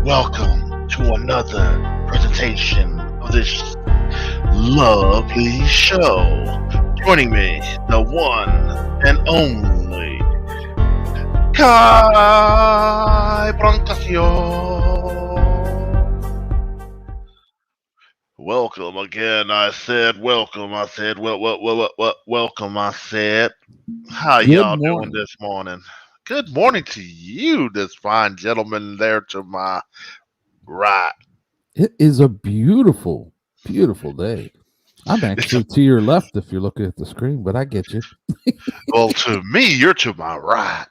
Welcome to another presentation of this lovely show. Joining me, the one and only Ky Brancaccio. Welcome again. I said welcome. I said welcome. I said, how Good y'all doing morning. this morning? Good morning to you, this fine gentleman there to my right. It is a beautiful, beautiful day. I'm It's a actually to your left if you're looking at the screen, but I get you. well, to me, you're to my right.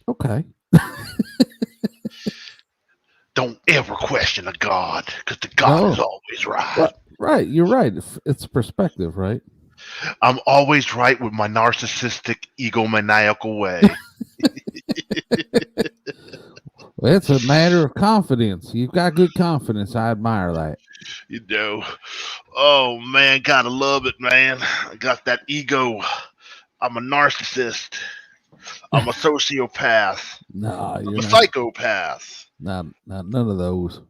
Okay. Don't ever question a God, because the God is No. always right. Right. Right. You're right. It's perspective, right? I'm always right with my narcissistic, egomaniacal way. Well, it's a matter of confidence. You've got good confidence. I admire that. You know. Oh man, gotta love it, man. I got that ego. I'm a narcissist. I'm a sociopath. No, I'm you're a not. psychopath. Not none of those.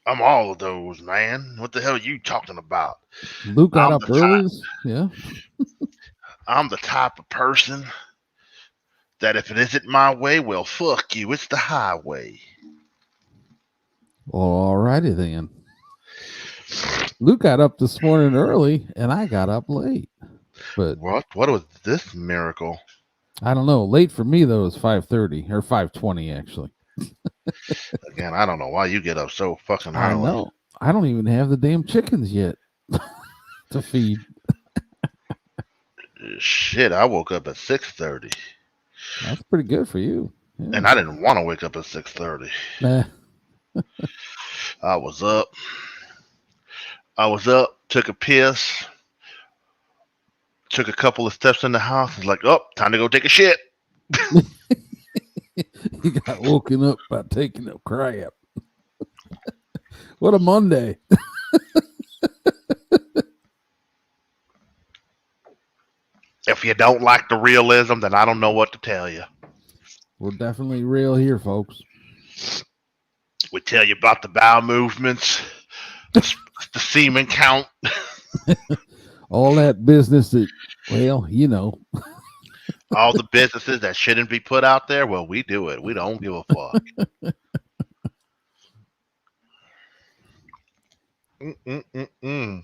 I'm all of those, man. What the hell are you talking about? Luke got I'm up the type. early. Yeah. I'm the type of person that if it isn't my way, well, fuck you. It's the highway. Well, alrighty then. Luke got up this morning early, and I got up late. But What? What was this miracle? I don't know. Late for me though is 5:30 or 5:20 actually. Again, I don't know why you get up so fucking I early. know. I don't even have the damn chickens yet to feed. Shit, I woke up at 6:30, That's pretty good for you. Yeah. and I didn't want to wake up at 6:30. Nah. I was up. I was up. Took a piss. Took a couple of steps in the house. Was like, oh, time to go take a shit. He got woken up by taking a crap. What a Monday. If you don't like the realism, then I don't know what to tell you. We're definitely real here, folks. We tell you about the bowel movements, the semen count. All that business that, well, you know. All the businesses that shouldn't be put out there, well, we do it. We don't give a fuck. Mm-mm-mm-mm.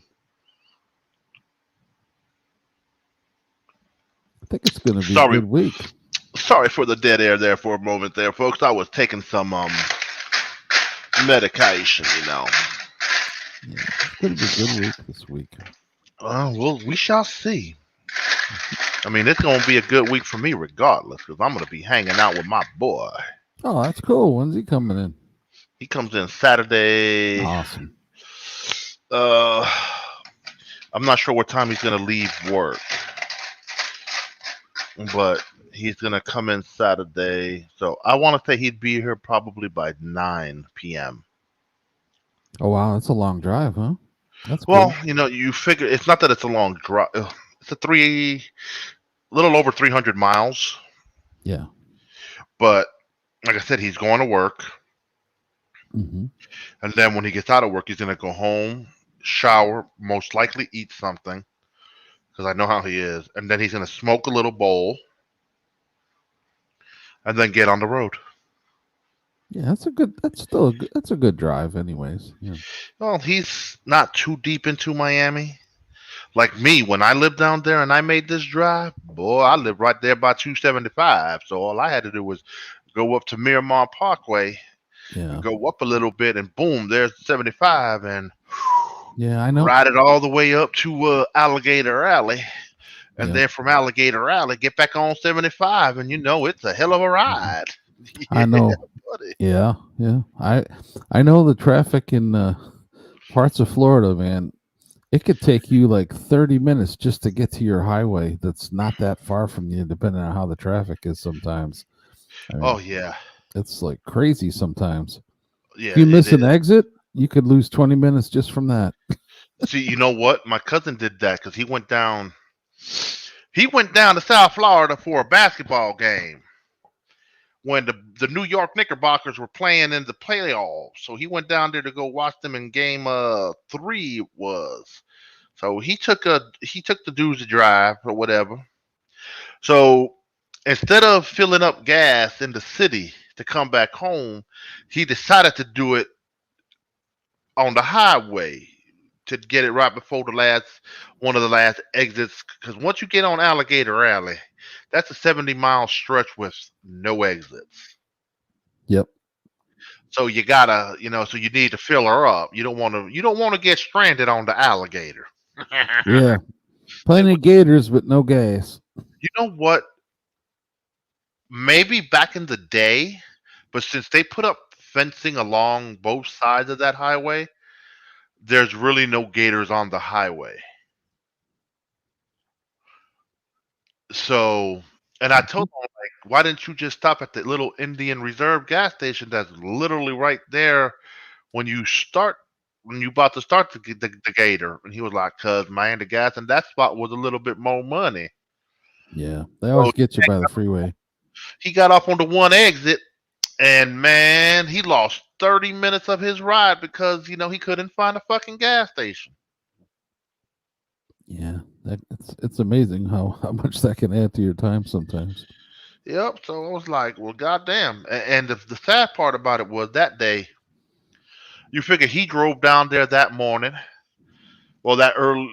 I think it's going to be a Sorry, good week. sorry for the dead air there for a moment there, folks. I was taking some medication, you know. Yeah, it's going to be a good week this week. Well, we shall see. I mean, it's going to be a good week for me regardless, because I'm going to be hanging out with my boy. Oh, that's cool. When's he coming in? He comes in Saturday. Awesome. I'm not sure what time he's going to leave work, but he's going to come in Saturday. So I want to say he'd be here probably by 9 p.m. Oh, wow. That's a long drive, huh? That's Well, good. you know, you figure it's not that it's a long drive. It's little over 300 miles. Yeah. But like I said, he's going to work. Mm-hmm. And then when he gets out of work, he's going to go home, shower, most likely eat something, because I know how he is. And then he's going to smoke a little bowl and then get on the road. Yeah, that's a good drive anyways. Yeah. Well, he's not too deep into Miami. Like me, when I lived down there and I made this drive, boy, I lived right there by 275. So all I had to do was go up to Miramar Parkway and Yeah. go up a little bit, and boom, there's 75, and Yeah, I know. ride it all the way up to Alligator Alley. And Yeah. then from Alligator Alley, get back on 75, and you know it's a hell of a Mhm. ride. I Yeah, know. buddy. Yeah, yeah. I know the traffic in parts of Florida, man. It could take you like 30 minutes just to get to your highway that's not that far from you, depending on how the traffic is sometimes. I Oh mean, yeah, it's like crazy sometimes. If yeah, you it miss an is. exit, you could lose 20 minutes just from that. See, you know what? My cousin did that because he went down. He went down to South Florida for a basketball game. when the New York Knickerbockers were playing in the playoffs. So he went down there to go watch them in game 3 it was. So he took the dudes to drive or whatever. So instead of filling up gas in the city to come back home, he decided to do it on the highway to get it right before the last one of the last exits. Because once you get on Alligator Alley, that's a 70-mile stretch with no exits. Yep. So you gotta, so you need to fill her up. You don't want to get stranded on the alligator. Yeah. Plenty of gators, but no gas. You know what? Maybe back in the day, but since they put up fencing along both sides of that highway, there's really no gators on the highway. So, and I Mhm. told them, like, why didn't you just stop at the little Indian Reserve gas station that's literally right there when you about to start the gator? And he was like, "Cause man, the gas in that spot was a little bit more money." Yeah. They So always get you by the freeway. he got off on the one exit, and man, he lost 30 minutes of his ride because he couldn't find a fucking gas station. Yeah. It's amazing how much that can add to your time sometimes. Yep. So I was like, well, goddamn. And the sad part about it was that day, you figure he drove down there that morning. Well, that early,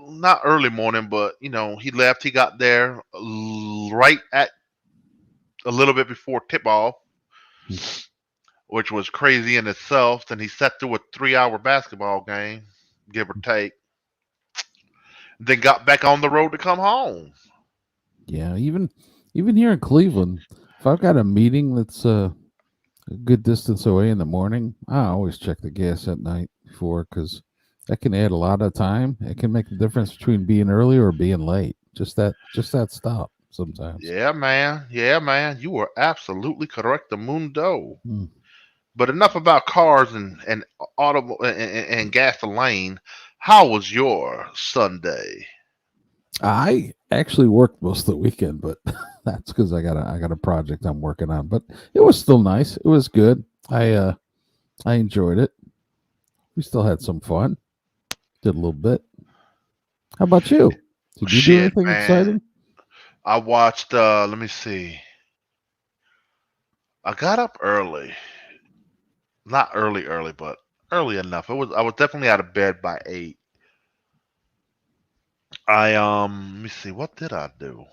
not early morning, but he left. He got there right at a little bit before tip off, Mm. which was crazy in itself. Then he sat through a 3-hour basketball game, give or take. Then got back on the road to come home. Yeah, even here in Cleveland, if I've got a meeting that's a good distance away in the morning, I always check the gas at night before because that can add a lot of time. It can make the difference between being early or being late. Just that stop sometimes. Yeah, man. Yeah, man. You were absolutely correct, the mundo. Mm. But enough about cars and auto and gasoline. How was your Sunday? I actually worked most of the weekend, but that's because I got a project I'm working on. But it was still nice. It was good. I enjoyed it. We still had some fun. Did a little bit. How about you? Did you do Shit, anything man. exciting? I watched let me see. I got up early. Not early early, but early enough. I was definitely out of bed by 8. Let me see, what did I do?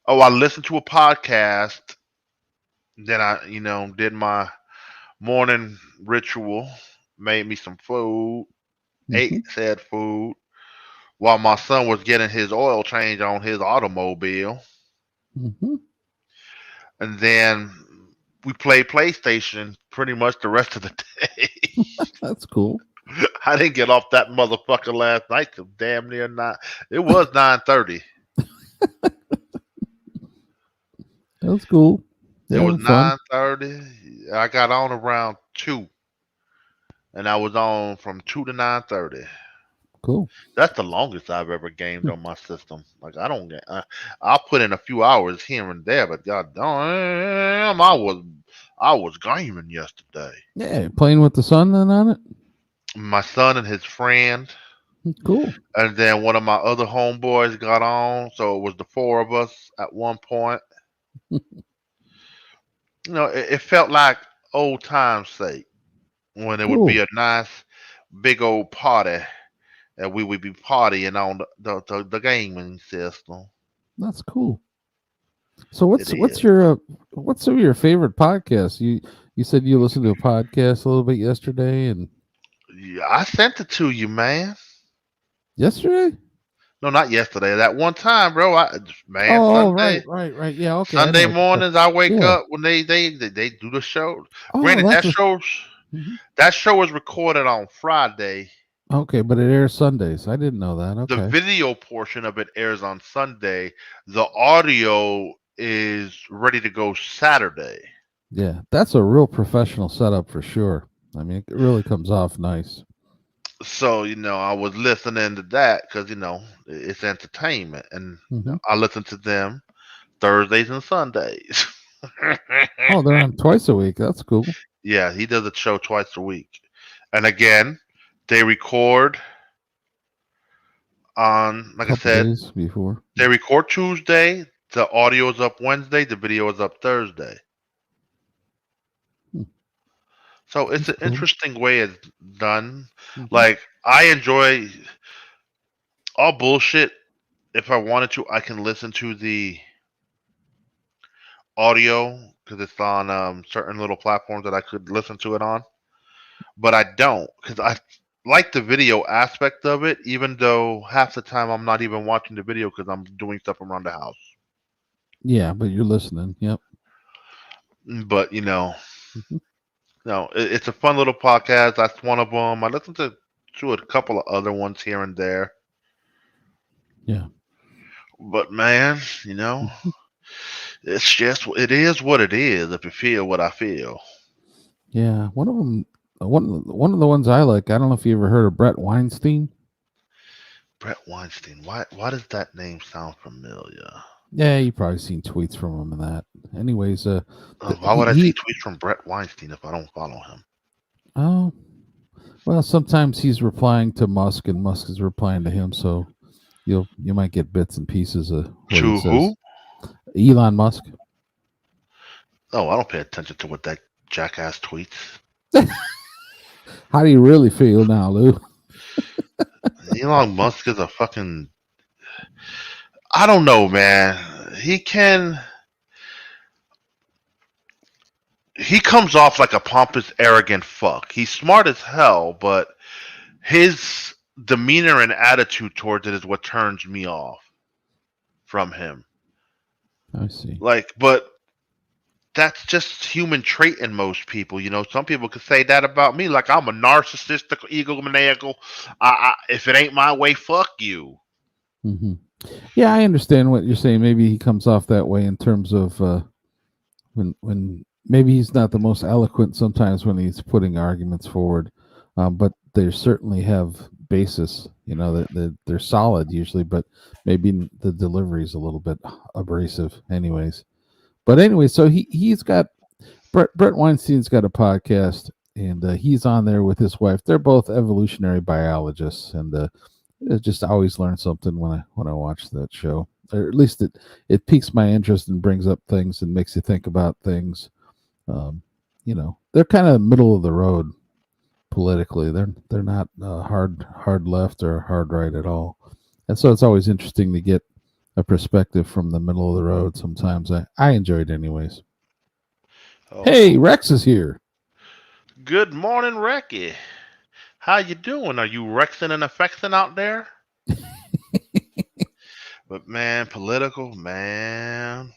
Oh, I listened to a podcast, then I, did my morning ritual, made me some food, ate Hmm. said food, while my son was getting his oil change on his automobile. Hmm. And then we played PlayStation pretty much the rest of the day. That's cool. I didn't get off that motherfucker last night till damn near 9. It was 9:30. That's cool. It You was having fun? 9:30. I got on around 2, and I was on from 2 to 9:30. Cool. That's the longest I've ever gamed on my system. Like I don't get, I'll put in a few hours here and there, but god damn, I was gaming yesterday. Yeah, playing with the sun then on it. My son and his friend, Cool. and then one of my other homeboys got on, so it was the four of us at one point. It felt like old times' sake when it would be Cool. a nice big old party, and we would be partying on the gaming system. That's cool. So It what's is. what's some of your favorite podcasts? You said you listened to a podcast a little bit yesterday and Yeah, I sent it to you, man. yesterday? No, not yesterday. That one time, bro. Man, Oh, Sunday, right. Yeah, okay. I know Sunday what you're mornings, I wake Yeah. up when they do the show. Oh, Granted, that's that a show Mhm. that show is recorded on Friday. Okay, but it airs Sundays. I didn't know that. The Okay. video portion of it airs on Sunday. The audio is ready to go Saturday. Yeah, that's a real professional setup for sure. I mean, it really comes off nice. So I was listening to that because it's entertainment, and Hmm. I listen to them Thursdays and Sundays. Oh, they're on twice a week. That's cool. Yeah, he does a show twice a week. And again, they record on, A like I couple said, days before. they record Tuesday. The audio is up Wednesday. The video is up Thursday. Hmm, So it's that's an cool. interesting way it's done. Hmm. Like I enjoy all bullshit. If I wanted to, I can listen to the audio because it's on certain little platforms that I could listen to it on. But I don't because I like the video aspect of it, even though half the time I'm not even watching the video because I'm doing stuff around the house. Yeah, but you're listening. Yep. But Hmm. no, it's a fun little podcast. That's one of them. I listen to a couple of other ones here and there. Yeah. But man, Mhm. it's just it is what it is. If you feel what I feel, Yeah. One of them. One of the ones I like. I don't know if you ever heard of Brett Weinstein. Brett Weinstein. Why does that name sound familiar? Yeah, you probably seen tweets from him and that. Anyways, Why would I see he tweets from Brett Weinstein if I don't follow him? oh well, sometimes he's replying to Musk and Musk is replying to him, so you might get bits and pieces of what he To who? says. Elon Musk. Oh, I don't pay attention to what that jackass tweets. How do you really feel now, Lou? Elon Musk is a fucking. I don't know, man. He comes off like a pompous, arrogant fuck. He's smart as hell, but his demeanor and attitude towards it is what turns me off from him. I see. Like, but that's just human trait in most people. Some people could say that about me. Like I'm a narcissistic, egomaniacal. If it ain't my way, fuck you. Hmm. Yeah, I understand what you're saying. Maybe he comes off that way in terms of when maybe he's not the most eloquent sometimes when he's putting arguments forward, but they certainly have basis. That they're solid usually, but maybe the delivery is a little bit abrasive. Anyways, but anyway, so he's got Brett Weinstein's got a podcast, and he's on there with his wife. They're both evolutionary biologists, and I just always learn something when I watch that show. Or at least it piques my interest and brings up things and makes you think about things. They're kind of middle of the road politically. They're not hard left or hard right at all, and so it's always interesting to get a perspective from the middle of the road. Sometimes I enjoy it anyways. Hey, Oh, Rex is here. good morning, Recky. How you doing? Are you Rexing and affecting out there? But man, political, man,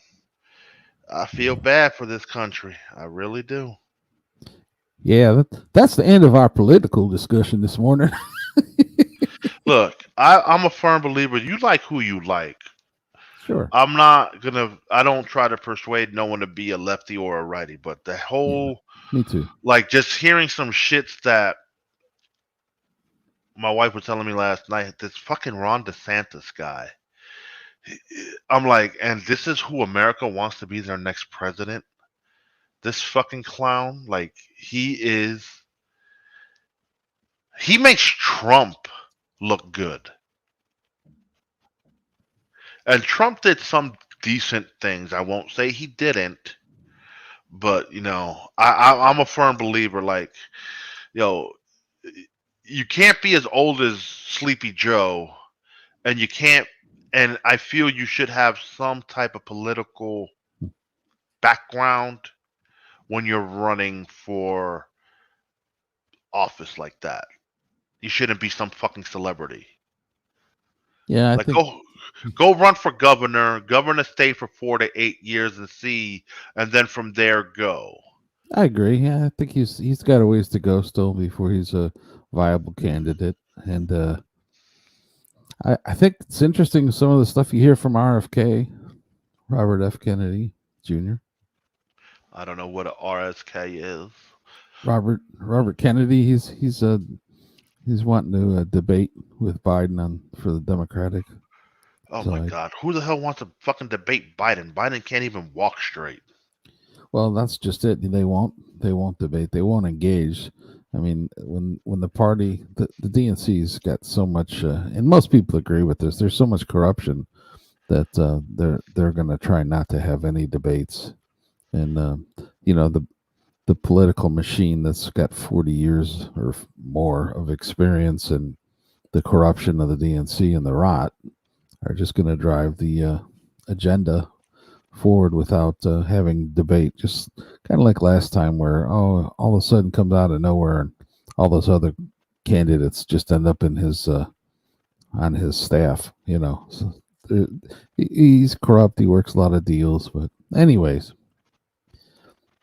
I feel Yeah, bad for this country. I really do. yeah. That's the end of our political discussion this morning. Look, I'm a firm believer. You like who you like. Sure. I don't try to persuade no one to be a lefty or a righty, but the Yeah, whole, me too. like, just hearing some shits that my wife was telling me last night, this fucking Ron DeSantis guy. I'm like, and this is who America wants to be their next president? This fucking clown? Like, he makes Trump look good. And Trump did some decent things. I won't say he didn't, but I'm a firm believer. Like, yo, you can't be as old as Sleepy Joe, and you can't. And I feel you should have some type of political background when you're running for office like that. You shouldn't be some fucking celebrity. Yeah, I Like think go run for govern a state for 4 to 8 years and see, and then from there go. I agree. Yeah, I think he's got a ways to go still before he's a viable candidate. And I think it's interesting some of the stuff you hear from RFK, Robert F. Kennedy Jr. I don't know what a RSK is. Robert Kennedy. He's wanting to debate with Biden on for the Democratic Oh my side. god, who the hell wants to fucking debate Biden? Biden can't even walk straight. Well, that's just it. They won't debate. They won't engage. I mean, when the party, the DNC's got so much, and most people agree with this. There's so much corruption that they're going to try not to have any debates. And the political machine that's got 40 years or more of experience in the corruption of the DNC and the rot are just going to drive the agenda forward without having debate. Just kind of like last time, where all of a sudden comes out of nowhere, and all those other candidates just end up in his on his staff. So, he's corrupt. He works a lot of deals, but anyways,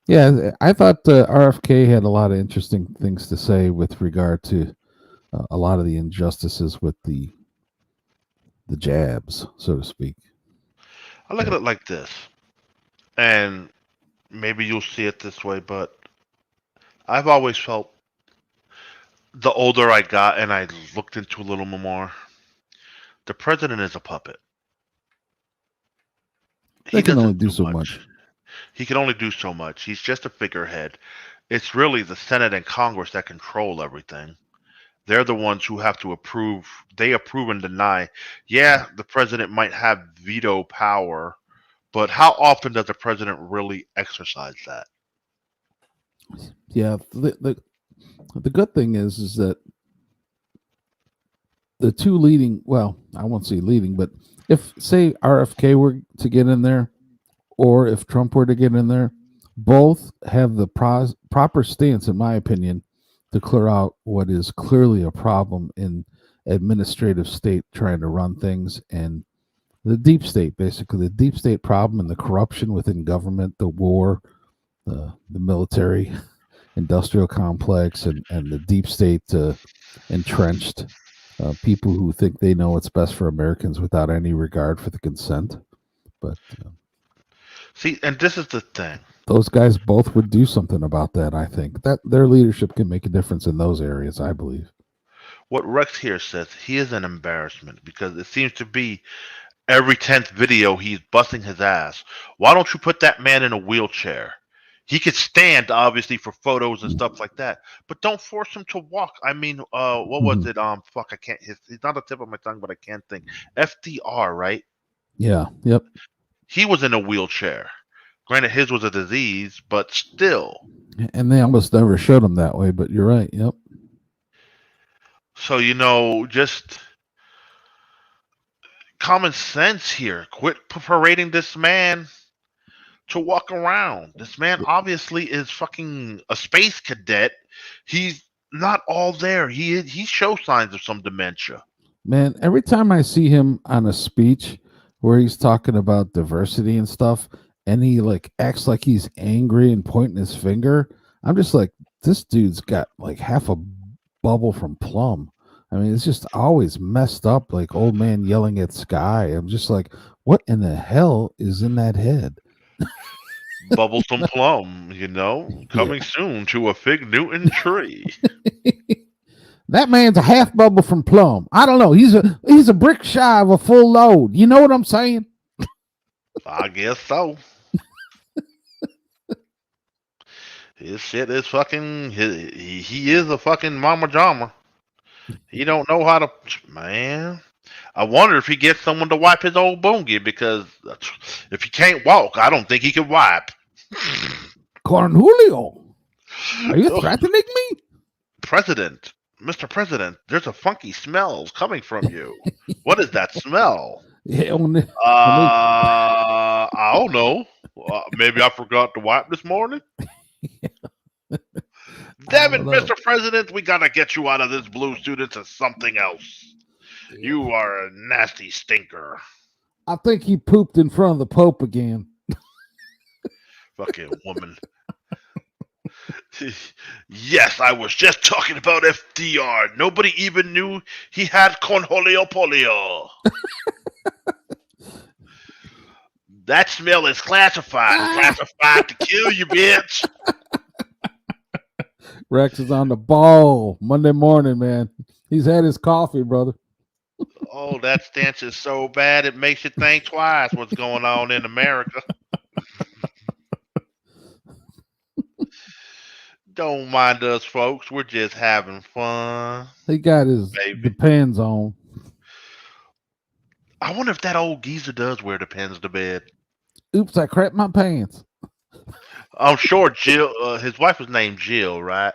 yeah, I thought RFK had a lot of interesting things to say with regard to a lot of the injustices with the jabs, so to speak. I look at it like this, and maybe you'll see it this way, but I've always felt the older I got and I looked into a little more, the president is a puppet. They He can only doesn't do do so much. much. He can only do so much. He's just a figurehead. It's really the Senate and Congress that control everything. They're the ones who have to approve. They approve and deny. Yeah, the president might have veto power, but how often does the president really exercise that? Yeah, the good thing is that the two leading, well, I won't say leading, but if say RFK were to get in there, or if Trump were to get in there, both have the proper stance, in my opinion, to clear out what is clearly a problem in administrative state trying to run things, and the deep state, basically the deep state problem and the corruption within government, the war, the military industrial complex, and the deep state entrenched people who think they know what's best for Americans without any regard for the consent. But See, and this is the thing. those guys both would do something about that. I think that their leadership can make a difference in those areas. I believe. What Rex here says, he is an embarrassment because it seems to be every 10th video he's busting his ass. Why don't you put that man in a wheelchair? He could stand, obviously, for photos and stuff like that, but don't force him to walk. I mean, what was Mhm. it? Fuck, I can't. He's not on the tip of my tongue, but I can't think. FDR, right? Yeah. Yep. He was in a wheelchair. Granted, his was a disease, but still. And they almost never showed them that way. But you're right. Yep. So just common sense here. Quit parading this man to walk around. This man obviously is fucking a space cadet. He's not all there. He shows signs of some dementia. Man, every time I see him on a speech where he's talking about diversity and stuff, and he like acts like he's angry and pointing his finger, I'm just like, this dude's got like half a bubble from Plum. I mean, it's just always messed up, like old man yelling at sky. I'm just like, what in the hell is in that head? Bubbles from Plum, Yeah. coming soon to a Fig Newton tree. That man's a half bubble from Plum. I don't know. He's a brick shy of a full load. You know what I'm saying? I guess so. His shit is fucking. He is a fucking mama jama. He don't know how to. Man, I wonder if he gets someone to wipe his old boongie because if he can't walk, I don't think he can wipe. Cornholio, are you Oh, threatening me? President, Mr. President, there's a funky smell coming from you. What is that smell? Yeah, I don't know. Maybe I forgot to wipe this morning. I Damn don't it, know. Mr. President, we gotta get you out of this blue suit into something else. You are a nasty stinker. I think he pooped in front of the Pope again. Fucking woman. Yes, I was just talking about FDR. Nobody even knew he had cornholio polio. That smell is classified. Classified to kill you, bitch. Rex is on the ball Monday morning, man. He's had his coffee, brother. Oh, that stench is so bad it makes you think twice what's going on in America. Don't mind us, folks. We're just having fun, He got his baby. Depends on. I wonder if that old geezer does wear Depends to bed. Oops, I crapped my pants. I'm sure Jill, his wife was named Jill, right?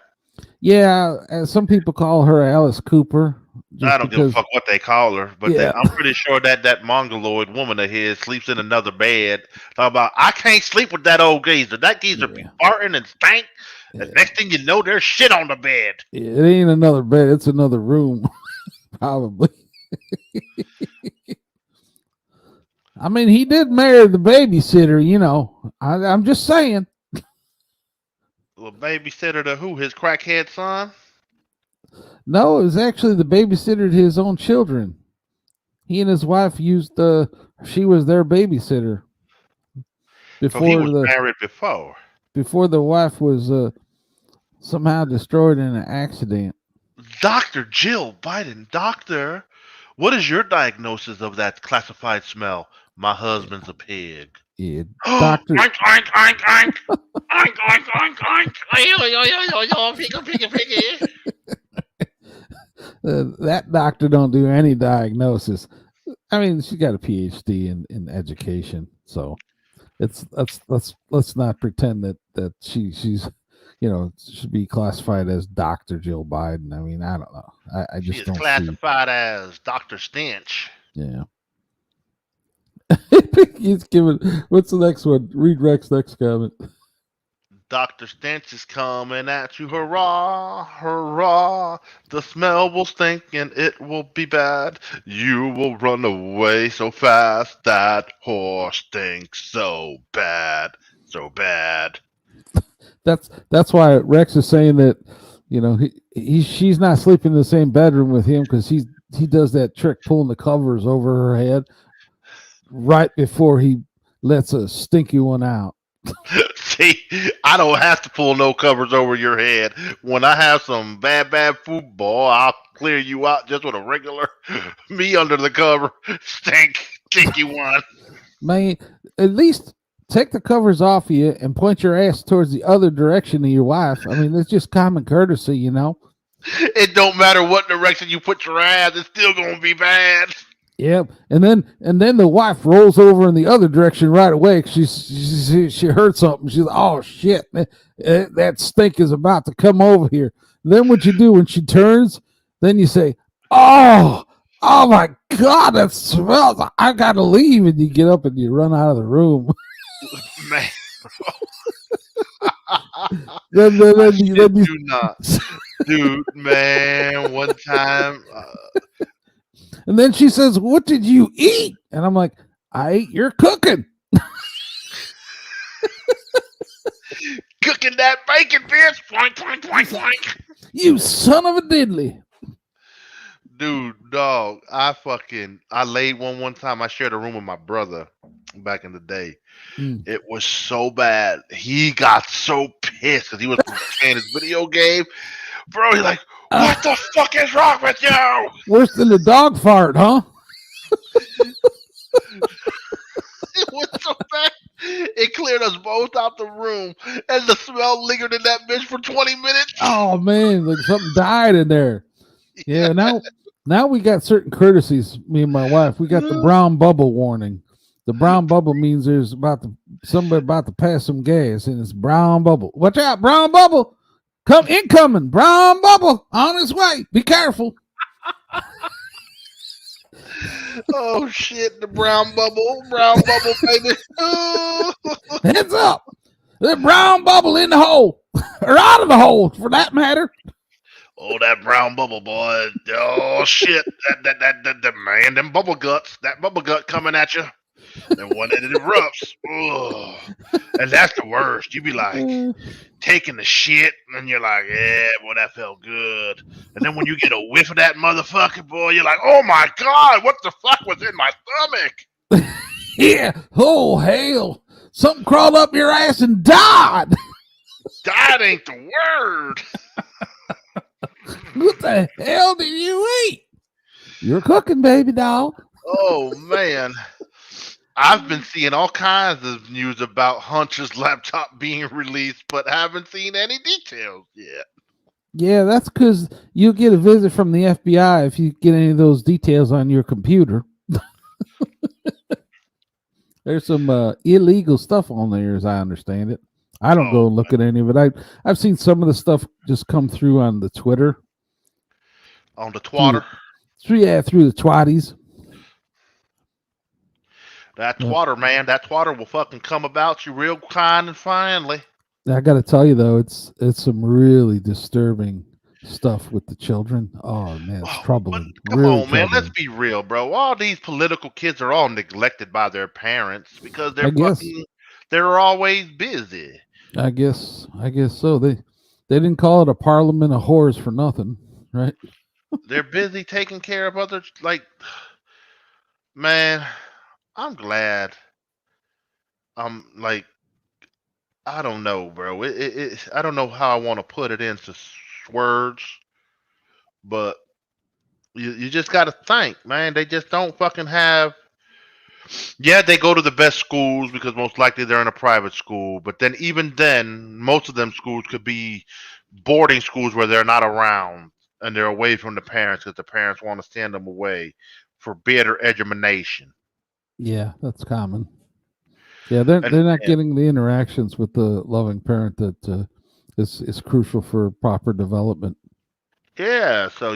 Yeah, and some people call her Alice Cooper I just don't give a because. fuck what they call her, but Yeah, I'm pretty sure that mongoloid woman of his sleeps in another bed. Talk about, I can't sleep with that old geezer. That geezer be yeah, farting and stank. The yeah. next thing you know, there's shit on the bed. It ain't another bed; it's another room, probably. I mean, he did marry the babysitter. I'm just saying. The babysitter to who? His crackhead son? No, it was actually the babysitter to his own children. He and his wife used she was their babysitter So he before was the married before. before the wife was somehow destroyed in an accident. Dr. Jill Biden, doctor, what is your diagnosis of that classified smell? My husband's a pig. Yeah, Oink, doctor. oink, oink, oink. Oink, oink, oink, oink. Piggy, piggy. That doctor don't do any diagnosis. I mean, she got a PhD in education, so let's not pretend that she's should be classified as Dr. Jill Biden. I mean, I don't know. I She just is don't see. classified as Dr. Stench. Yeah. He's giving. What's the next one? Read Rex next comment. Dr. Stench is coming at you. Hurrah, hurrah. The smell will stink and it will be bad. You will run away so fast. That horse stinks so bad. So bad. That's why Rex is saying that she's not sleeping in the same bedroom with him because he does that trick pulling the covers over her head right before he lets a stinky one out. See, I don't have to pull no covers over your head. When I have some bad food, boy, I'll clear you out just with a regular me under the cover. Stinky one. Man, at least take the covers off you and point your ass towards the other direction of your wife. I mean, it's just common courtesy, It don't matter what direction you put your ass, it's still gonna be bad. Yep, and then the wife rolls over in the other direction right away. She heard something. She's like, oh shit, that stink is about to come over here. Then what you do when she turns? Then you say, oh my god, that smells. I gotta leave, and you get up and you run out of the room. Man. then you do not, dude, man. One time. And then she says, what did you eat? And I'm like, I ate your cooking. Cooking that bacon, bitch. Poink, poink, poink, poink. You son of a diddly. Dude, dog, I laid one time. I shared a room with my brother back in the day. It was so bad. He got so pissed because he was playing his video game. Bro, he's like, what the fuck is wrong with you? Worse than the dog fart, huh? It was so bad. It cleared us both out the room, and the smell lingered in that bitch for 20 minutes. Oh man, like something died in there. Yeah, now we got certain courtesies. Me and my wife, we got the brown bubble warning. The brown bubble means there's somebody about to pass some gas, and it's brown bubble. Watch out, brown bubble. Come incoming, brown bubble on its way. Be careful. Oh shit, the brown bubble, baby. Heads up. The brown bubble in the hole. Or out of the hole, for that matter. Oh, that brown bubble, boy. Oh shit. That man, them bubble guts. That bubble gut coming at you. And when it erupts, and that's the worst. You be like taking the shit, and you're like, yeah, boy, that felt good. And then when you get a whiff of that motherfucker, boy, you're like, oh my god, what the fuck was in my stomach? Yeah. Oh hell, something crawled up your ass and died. Died ain't the word. What the hell did you eat? You're cooking, baby doll. Oh man. I've been seeing all kinds of news about Hunter's laptop being released, but haven't seen any details yet. Yeah, that's because you'll get a visit from the FBI if you get any of those details on your computer. There's some illegal stuff on there, as I understand it. I don't Oh, go and look at any of it. I've seen some of the stuff just come through on the Twitter on the through twatter. through the twatties. That Uh, twatter, man. That twatter will fucking come about you real kind and finally. I got to tell you though, it's some really disturbing stuff with the children. Oh man, it's Oh, but troubling, come really on, man. Let's troubling. be real, bro. All these political kids are all neglected by their parents because I guess, they're always busy. I guess so. They didn't call it a parliament of whores for nothing, right? They're busy taking care of others. Like, man, I'm glad. I'm like, I don't know, bro. I don't know how I want to put it into words, but you just got to think, man. They just don't fucking have. Yeah, they go to the best schools because most likely they're in a private school. But then, even then, most of them schools could be boarding schools where they're not around and they're away from the parents because the parents want to send them away for better education. Yeah, that's common. Yeah, they're not And getting the interactions with the loving parent that is crucial for proper development. yeah, so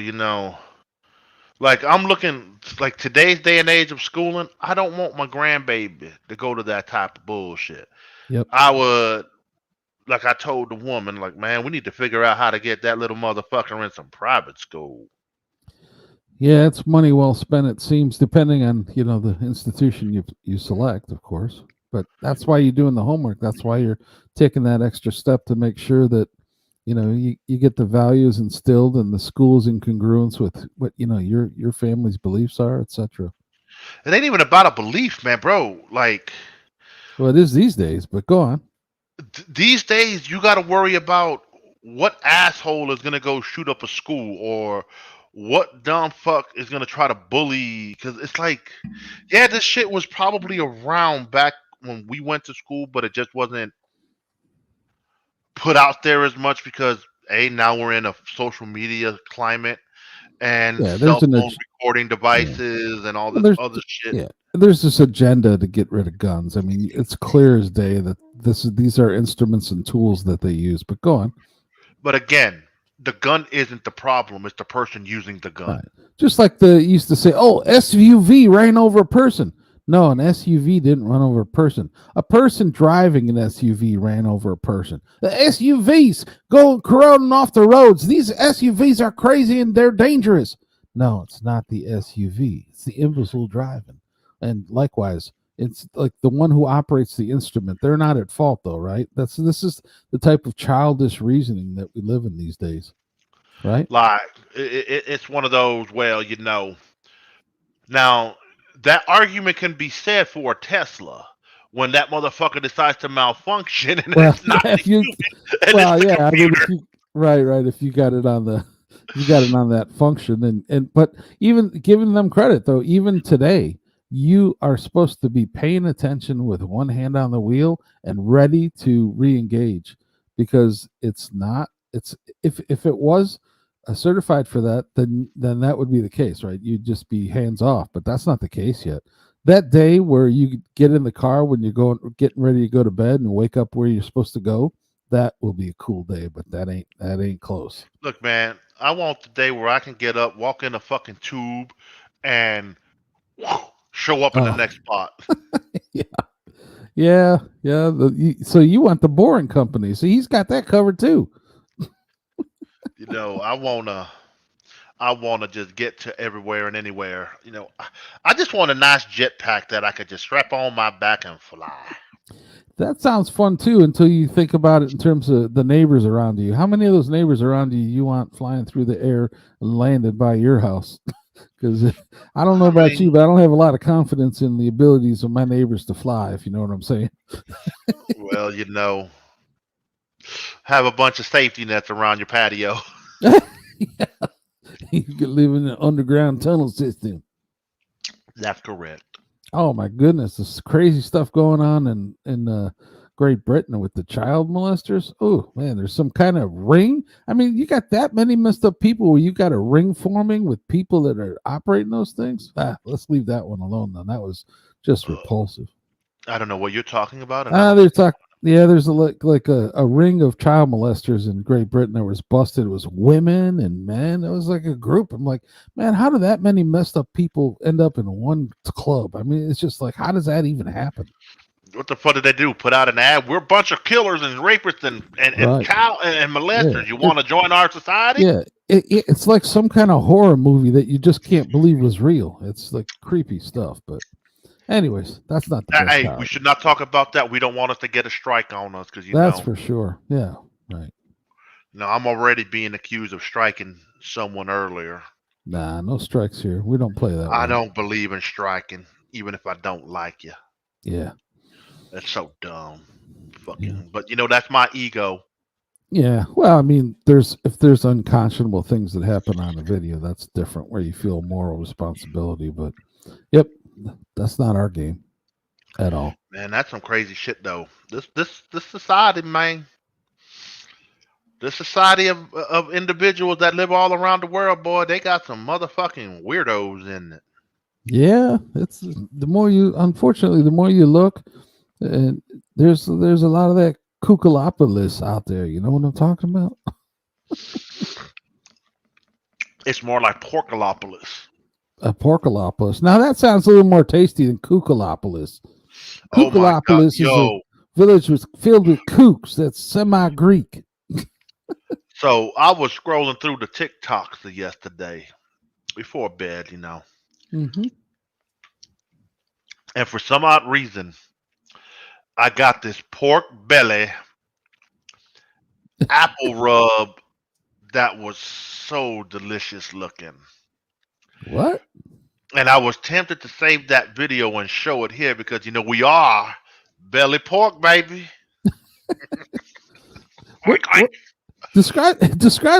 like I'm looking like today's day and age of schooling. I don't want my grandbaby to go to that type of bullshit. Yep. I would, like I told the woman, like, man, we need to figure out how to get that little motherfucker in some private school. Yeah, it's money well spent. It seems, depending on the institution you select, of course. But that's why you're doing the homework. That's why you're taking that extra step to make sure that you get the values instilled and the schools in congruence with what your family's beliefs are, etc. It ain't even about a belief, man, bro. Like Well, it is these days. But go on. these days, you got to worry about what asshole is gonna go shoot up a school or what dumb fuck is gonna try to bully. Because it's like, yeah, this shit was probably around back when we went to school, but it just wasn't put out there as much because now we're in a social media climate and Yeah, cell there's an phone ag- recording yeah. devices and all Well, this other shit. yeah, there's this agenda to get rid of guns. I mean, it's clear as day that these are instruments and tools that they use. But go on. But again, the gun isn't the problem; it's the person using the Right. gun. Just like the used to say, oh, SUV ran over a person. No, an SUV didn't run over a person. A person driving an SUV ran over a person. The SUVs go corroding off the roads. These SUVs are crazy and they're dangerous. No, it's not the SUV. It's the imbecile driving. And likewise, it's like the one who operates the instrument. They're not at fault though, right? This is the type of childish reasoning that we live in these days, right? Like it's one of those. Well, now that argument can be said for a Tesla when that motherfucker decides to malfunction and Well, it's yeah, not the if you human and it's well, the yeah, I mean, if computer. you right, if you got it on you got it on that function, but even giving them credit though, even today, you are supposed to be paying attention with one hand on the wheel and ready to re-engage because it's not. It's if it was certified for that, then that would be the case, right? You'd just be hands off, but that's not the case yet. That day where you get in the car when you're getting ready to go to bed and wake up where you're supposed to go, that will be a cool day, but that ain't close. Look, man, I want the day where I can get up, walk in a fucking tube, and show up in the Oh, next spot. yeah, yeah. So you want the boring company? So he's got that covered too. I wanna just get to everywhere and anywhere. I just want a nice jetpack that I could just strap on my back and fly. That sounds fun too, until you think about it in terms of the neighbors around you. How many of those neighbors around you want flying through the air and landed by your house? Because I don't know I about you, mean, but I don't have a lot of confidence in the abilities of my neighbors to fly. If you know what I'm saying. well, have a bunch of safety nets around your patio. You could live in an underground tunnel system. That's correct. Oh my goodness, this crazy stuff going on in Great Britain with the child molesters. Oh man, there's some kind of ring. I mean, you got that many messed up people where you got a ring forming with people that are operating those things. Let's leave that one alone. Then that was just repulsive. I don't know what you're talking about, and I don't. There's talk. Yeah, there's like a ring of child molesters in Great Britain that was busted. It was women and men. It was like a group. I'm like, man, how do that many messed up people end up in one club? I mean, it's just like, how does that even happen? What the fuck did they do? Put out an ad? We're a bunch of killers and rapists and Right. cow and Yeah. molesters. You want to join our society? Yeah. It's like some kind of horror movie that you just can't believe was real. It's like creepy stuff. But anyways, that's not the best Hey, we topic. should not talk about that. We don't want us to get a strike on us because That's for sure. Yeah. Right. I'm already being accused of striking someone earlier. Nah, no strikes here. We don't play that I way. don't believe in striking, even if I don't like you. Yeah. That's so dumb. Yeah. Fucking. But that's my ego. Yeah. Well, I mean, if there's unconscionable things that happen on the video, that's different where you feel moral responsibility. But yep, that's not our game at all. Man, that's some crazy shit though. This society, man. This society of individuals that live all around the world, boy, they got some motherfucking weirdos in it. Yeah, it's the more you unfortunately the more you look, and there's a lot of that kukalopolis out there. You know what I'm talking about? It's more like Porkalopolis. A porkalopolis. Now that sounds a little more tasty than kukalopolis. Oh my god, Kukalopolis is a yo. village with filled with kooks that's semi-Greek. So I was scrolling through the TikToks yesterday before bed. Mm-hmm. And for some odd reason, I got this pork belly apple rub that was so delicious looking. What? And I was tempted to save that video and show it here because we are belly pork, baby. What? Describe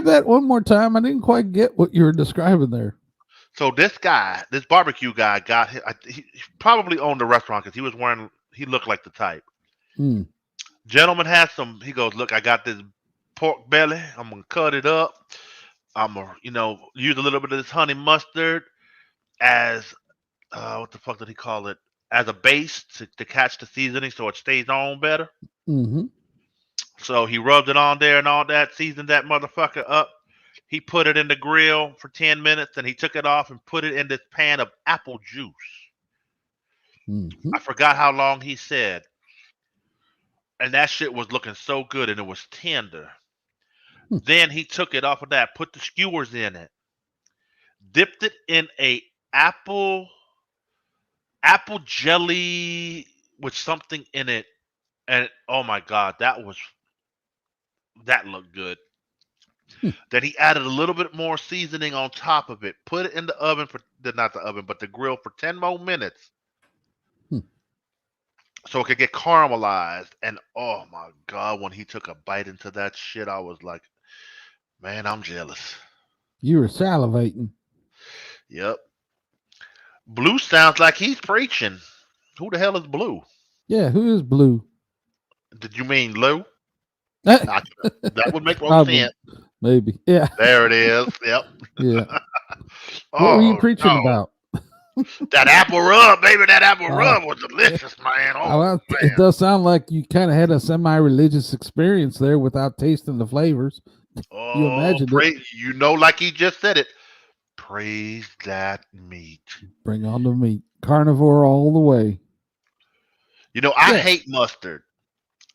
that one more time. I didn't quite get what you were describing there. So this guy, this barbecue guy, he probably owned a restaurant because he looked like the type. Hmm. Gentleman has some. He goes, look, I got this pork belly. I'm gonna cut it up. I'm gonna, use a little bit of this honey mustard as what the fuck did he call it? As a base to catch the seasoning so it stays on better. Mm-hmm. So he rubbed it on there and all that, seasoned that motherfucker up. He put it in the grill for 10 minutes and he took it off and put it in this pan of apple juice. Mm-hmm. I forgot how long he said. And that shit was looking so good and it was tender. Then he took it off of that, put the skewers in it, dipped it in a apple jelly with something in it, and oh my god, that looked good. Then he added a little bit more seasoning on top of it, put it in the oven not the oven, but the grill for 10 more minutes. So it could get caramelized. And oh my god, when he took a bite into that shit, I was like, man, I'm jealous. You were salivating. Yep. Blue sounds like he's preaching. Who the hell is Blue? Yeah, who is Blue? Did you mean Lou? That That would make more sense. Maybe. Yeah. There it is. Yep. Yeah. What were you Oh preaching no. about? That apple rub, baby. That apple rub was delicious, man. Oh, Well, man. it does sound like you kind of had a semi-religious experience there without tasting the flavors. You imagined it. Like he just said it. Praise that meat. Bring on the meat. Carnivore all the way. I hate mustard.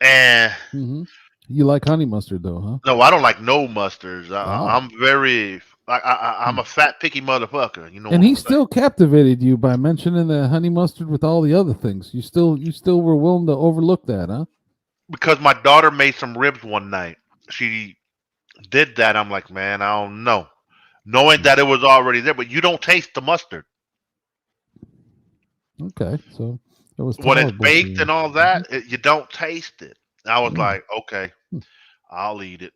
And Mm-hmm. You like honey mustard, though, huh? no, I don't like no mustards. Oh. I'm very, I'm a fat, picky motherfucker. And he still captivated you by mentioning the honey mustard with all the other things. You still were willing to overlook that, huh? Because my daughter made some ribs one night. She did that. I'm like, man, I don't know. Knowing that it was already there, but you don't taste the mustard. Okay, so it was When it's tolerable to baked you. and all that, you don't taste it. I was like, okay, I'll eat it.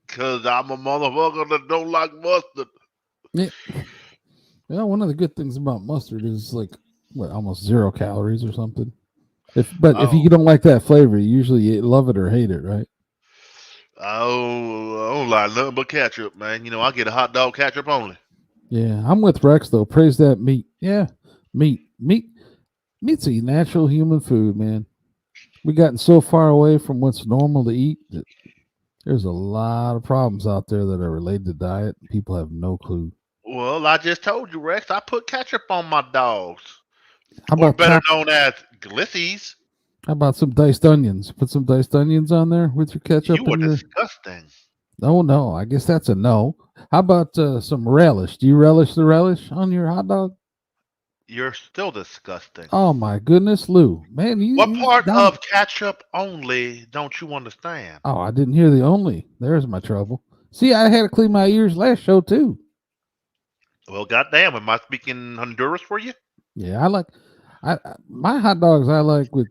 Because I'm a motherfucker that don't like mustard. Yeah. One of the good things about mustard is like what, almost 0 calories or something. But if Oh, you don't like that flavor, usually you love it or hate it, right? oh, I don't like nothing but ketchup, man. You know, I get a hot dog ketchup only. Yeah, I'm with Rex though. Praise that meat. Yeah, meat's a natural human food, man. We've gotten so far away from what's normal to eat that there's a lot of problems out there that are related to diet. People have no clue. Well, I just told you, Rex. I put ketchup on my dogs, How or about better top? known as glissies. How about some diced onions? Put some diced onions on there with your ketchup You are and your. disgusting. Oh no, I guess that's a no. How about some relish? Do you relish the relish on your hot dog? You're still disgusting. Oh my goodness, Lou, man, What you part down. of ketchup only don't you understand? Oh, I didn't hear the only. There's my trouble. See, I had to clean my ears last show too. Well, goddamn, am I speaking Honduras for you? Yeah, my hot dogs. I like with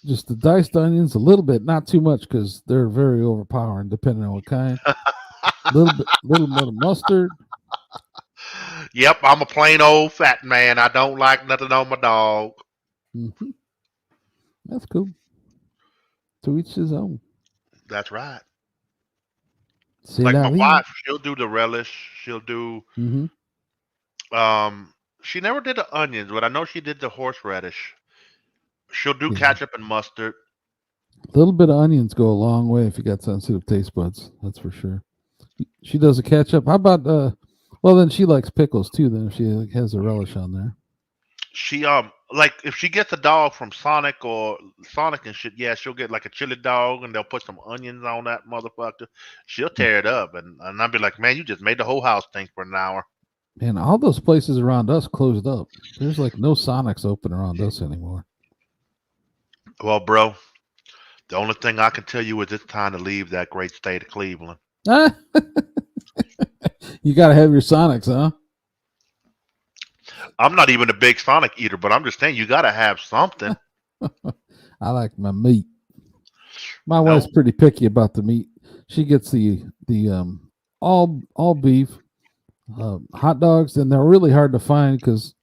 just the diced onions a little bit, not too much because they're very overpowering depending on what kind. Little bit of mustard. Yep, I'm a plain old fat man. I don't like nothing on my dog. Hmm. That's cool. To each his own. That's right. C'est Like la my vie. wife, she'll do the relish. She'll do Hmm. she never did the onions, but I know she did the horseradish. She'll do Yeah. ketchup and mustard. A little bit of onions go a long way if you got sensitive taste buds. That's for sure. She does a ketchup. How about well then she likes pickles too, then if she has a relish on there. She like if she gets a dog from Sonic and shit, yeah, she'll get like a chili dog and they'll put some onions on that motherfucker. She'll tear it up and I'll be like, man, you just made the whole house stink for an hour. Man, all those places around us closed up. There's like no Sonics open around us anymore. Well, bro, the only thing I can tell you is it's time to leave that great state of Cleveland. Ah, you got to have your Sonics, huh? I'm not even a big Sonic eater, but I'm just saying you gotta have something. I like my meat. My wife's No, pretty picky about the meat. She gets the all beef hot dogs, and they're really hard to find because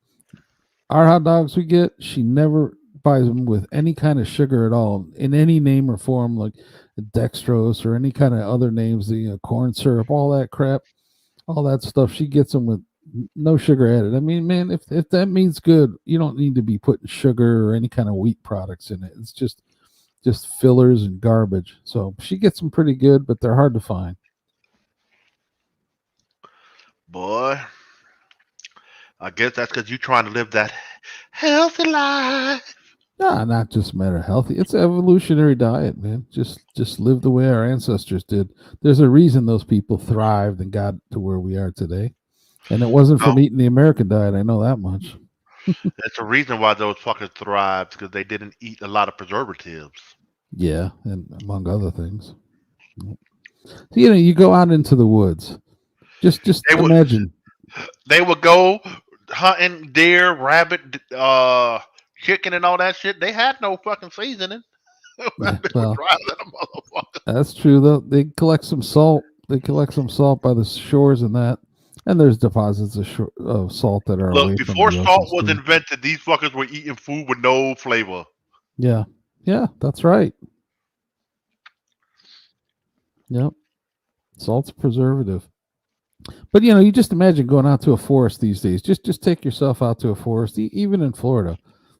our hot dogs we get, she never buys them with any kind of sugar at all in any name or form, like dextrose or any kind of other names, the corn syrup, all that crap, all that stuff. She gets them with no sugar added. I mean, man, if that means good, you don't need to be putting sugar or any kind of wheat products in it. It's just fillers and garbage. So she gets them pretty good, but they're hard to find. boy, I guess that's because you trying to live that healthy life. Nah, not just a matter of healthy. It's an evolutionary diet, man. Just live the way our ancestors did. There's a reason those people thrived and got to where we are today. And it wasn't No, from eating the American diet. I know that much. it's a reason why those fuckers thrived because they didn't eat a lot of preservatives. Yeah, and among other things. So, you go out into the woods. Just They would imagine. they would go hunting deer, rabbit, chicken, and all that shit. They had no fucking seasoning. Yeah, They were well, dry than a motherfucker. that's true though. They collect some salt. They collect some salt by the shores and that. And there's deposits of salt that are Look, away from before the salt oceans was too. invented, these fuckers were eating food with no flavor. Yeah, yeah, that's right. Yep, salt's a preservative. But you just imagine going out to a forest these days. Just take yourself out to a forest, even in Florida.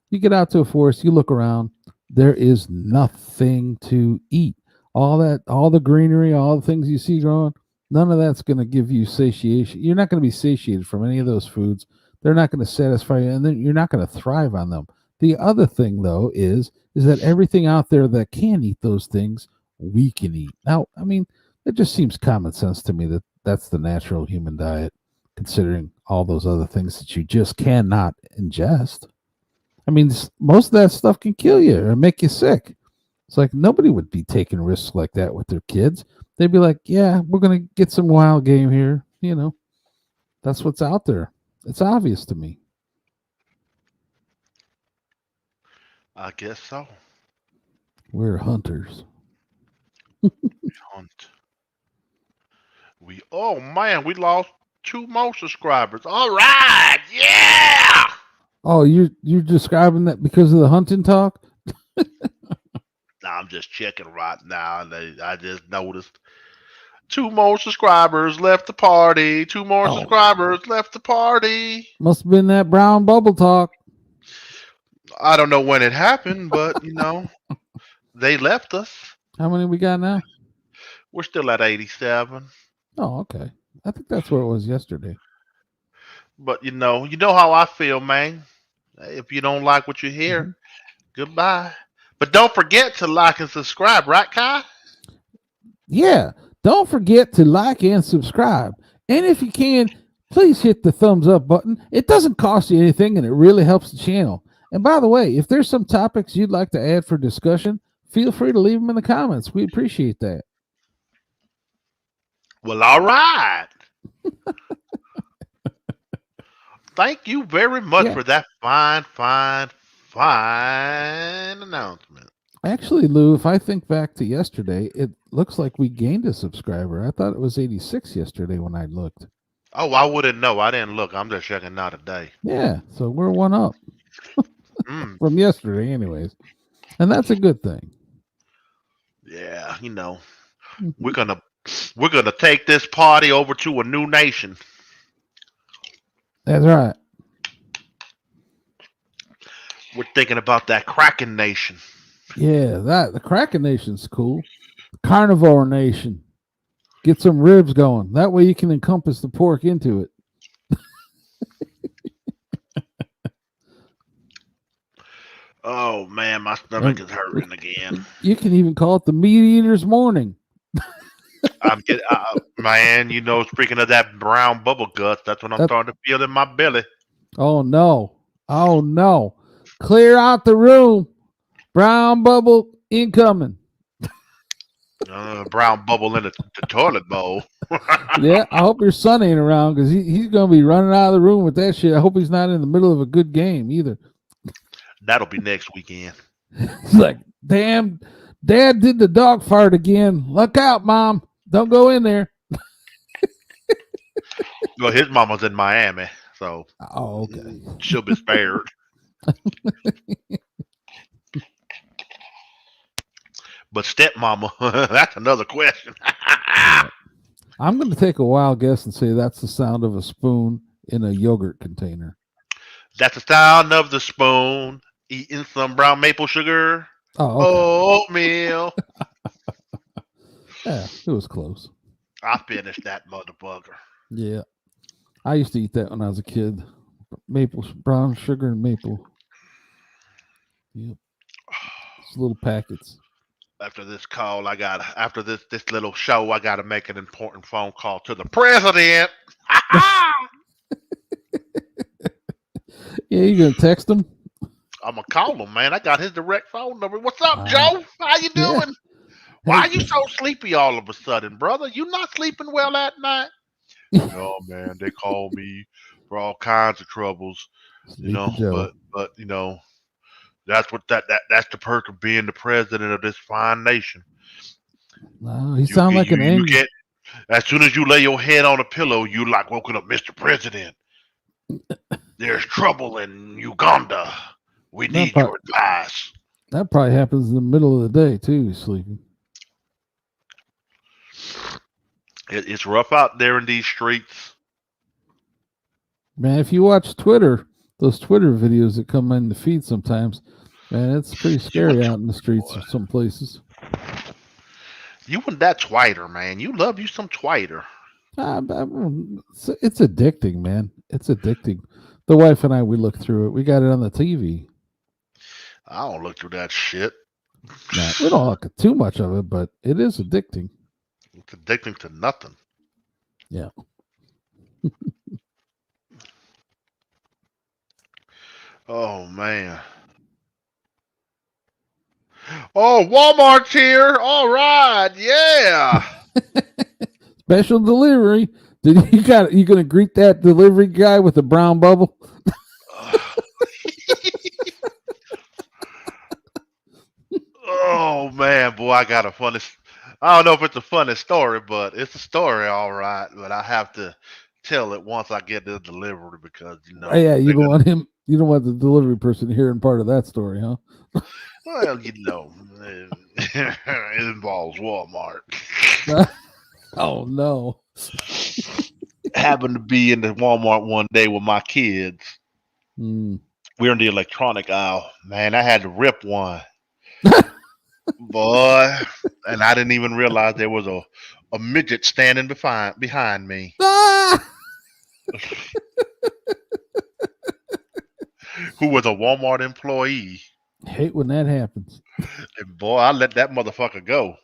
You get out to a forest, you look around, there is nothing to eat. All the greenery, all the things you see growing, none of that's going to give you satiation. You're not going to be satiated from any of those foods. They're not going to satisfy you, and then you're not going to thrive on them. The other thing, though, is that everything out there that can eat those things, we can eat. Now, I mean, it just seems common sense to me that that's the natural human diet, considering all those other things that you just cannot ingest. I mean, most of that stuff can kill you or make you sick. It's like nobody would be taking risks like that with their kids. They'd be like, yeah, we're going to get some wild game here. That's what's out there. It's obvious to me. I guess so. We're hunters. Hunt. Oh man, we lost two more subscribers. All right, yeah. Oh, you're describing that because of the hunting talk? Nah, I'm just checking right now, and I just noticed two more subscribers left the party. Two more Oh, subscribers left the party. must have been that brown bubble talk. I don't know when it happened, but they left us. How many we got now? We're still at 87. Oh, okay. I think that's where it was yesterday. But you know how I feel, man. If you don't like what you hear, Hmm. goodbye. But don't forget to like and subscribe, right, Kai? Yeah. Don't forget to like and subscribe. And if you can, please hit the thumbs up button. It doesn't cost you anything and it really helps the channel. And by the way, if there's some topics you'd like to add for discussion, feel free to leave them in the comments. We appreciate that. Well, all right. Thank you very much Yeah. for that fine, fine, fine announcement. Actually, Lou, if I think back to yesterday, it looks like we gained a subscriber. I thought it was 86 yesterday when I looked. Oh, I wouldn't know. I didn't look. I'm just checking out today. Yeah, so we're one up Mm, from yesterday, anyways. And that's a good thing. yeah, Mhm. we're gonna we're gonna take this party over to a new nation. That's right. We're thinking about that Kraken nation. Yeah, the Kraken Nation's cool. Carnivore Nation. Get some ribs going. That way you can encompass the pork into it. Oh man, my stomach And is hurting again. you can even call it the meat eater's morning. I'm getting, man. Speaking of that brown bubble guts, that's what I'm That, starting to feel in my belly. oh no. Oh no. Clear out the room. Brown bubble incoming. Brown bubble in the toilet bowl. Yeah, I hope your son ain't around because he's going to be running out of the room with that shit. I hope he's not in the middle of a good game either. That'll be next weekend. It's like, damn, dad did the dog fart again. Look out, mom. Don't go in there. Well, his mama's in Miami, so Oh, okay. she'll be spared. But stepmama, that's another question. Yeah. I'm going to take a wild guess and say that's the sound of a spoon in a yogurt container. That's the sound of the spoon eating some brown maple sugar Oh, okay. oatmeal. Yeah, it was close. I finished that motherfucker. Yeah. I used to eat that when I was a kid. Maple, brown sugar and maple. Yep. It's little packets. After this call, after this little show, I gotta make an important phone call to the president. Yeah, you going to text them? I'm gonna call him, man. I got his direct phone number. What's up, Uh, Joe? How you yeah. doing? Why Hey. are you so sleepy all of a sudden, brother? You not sleeping well at night? No, man. They call me for all kinds of troubles, Sleepy Joe. but that's what that's the perk of being the president of this fine nation. No, he You sound get like you an you angry. get as soon as you lay your head on a pillow, you like woken up, Mr. President. There's trouble in Uganda. We That need probably, your advice. that probably happens in the middle of the day too. He's sleeping. It's rough out there in these streets. Man, if you watch Twitter, those Twitter videos that come in the feed sometimes, man, it's pretty You and scary out in the streets boy. of some places. You and that twiter, man. You love you some twiter. It's addicting, man. It's addicting. The wife and I, we look through it. We got it on the TV. I don't look through that shit. Now, we don't look at too much of it, but it is addicting. It's addicting to nothing. Yeah. Oh man. Oh, Walmart's here. All right, yeah. Special delivery. Did you gonna greet that delivery guy with the brown bubble? Oh man, boy, I got a funny. I don't know if it's a funny story, but it's a story, all right. But I have to tell it once I get the delivery because Yeah, you don't want him. You don't want the delivery person hearing part of that story, huh? Well, it involves Walmart. Oh no. Happened to be in the Walmart one day with my kids. Mm. We're in the electronic aisle. Man, I had to rip one. Boy, and I didn't even realize there was a midget standing behind me Ah! who was a Walmart employee. Hate when that happens. And boy, I let that motherfucker go.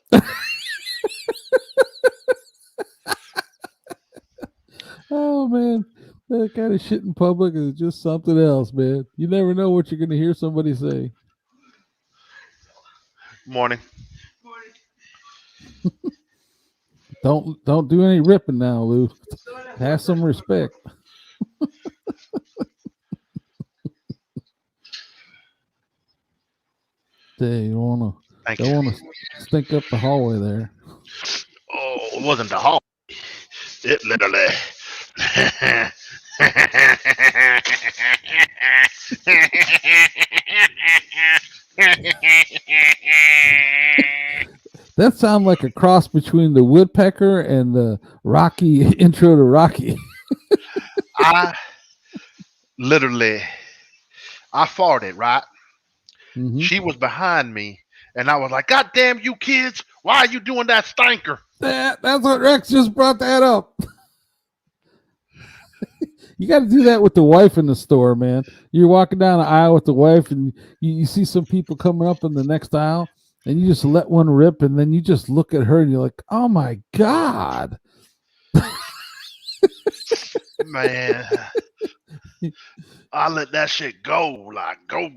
Oh man, that kind of shit in public is just something else, man. You never know what you're gonna hear somebody say. Morning. Don't do any ripping now, Lou. Have some respect. You Thank don't you. wanna stink up the hallway there. Oh, it wasn't the hall. It literally. That sounds like a cross between the woodpecker and the Rocky intro to Rocky. I literally, I farted, right? Mm-hmm. She was behind me, and I was like, God damn you kids, why are you doing that stinker? That's what Rex just brought that up. You got to do that with the wife in the store, man. You're walking down the aisle with the wife, and you see some people coming up in the next aisle, and you just let one rip, and then you just look at her, and you're like, oh my God. Man, I let that shit go, like go,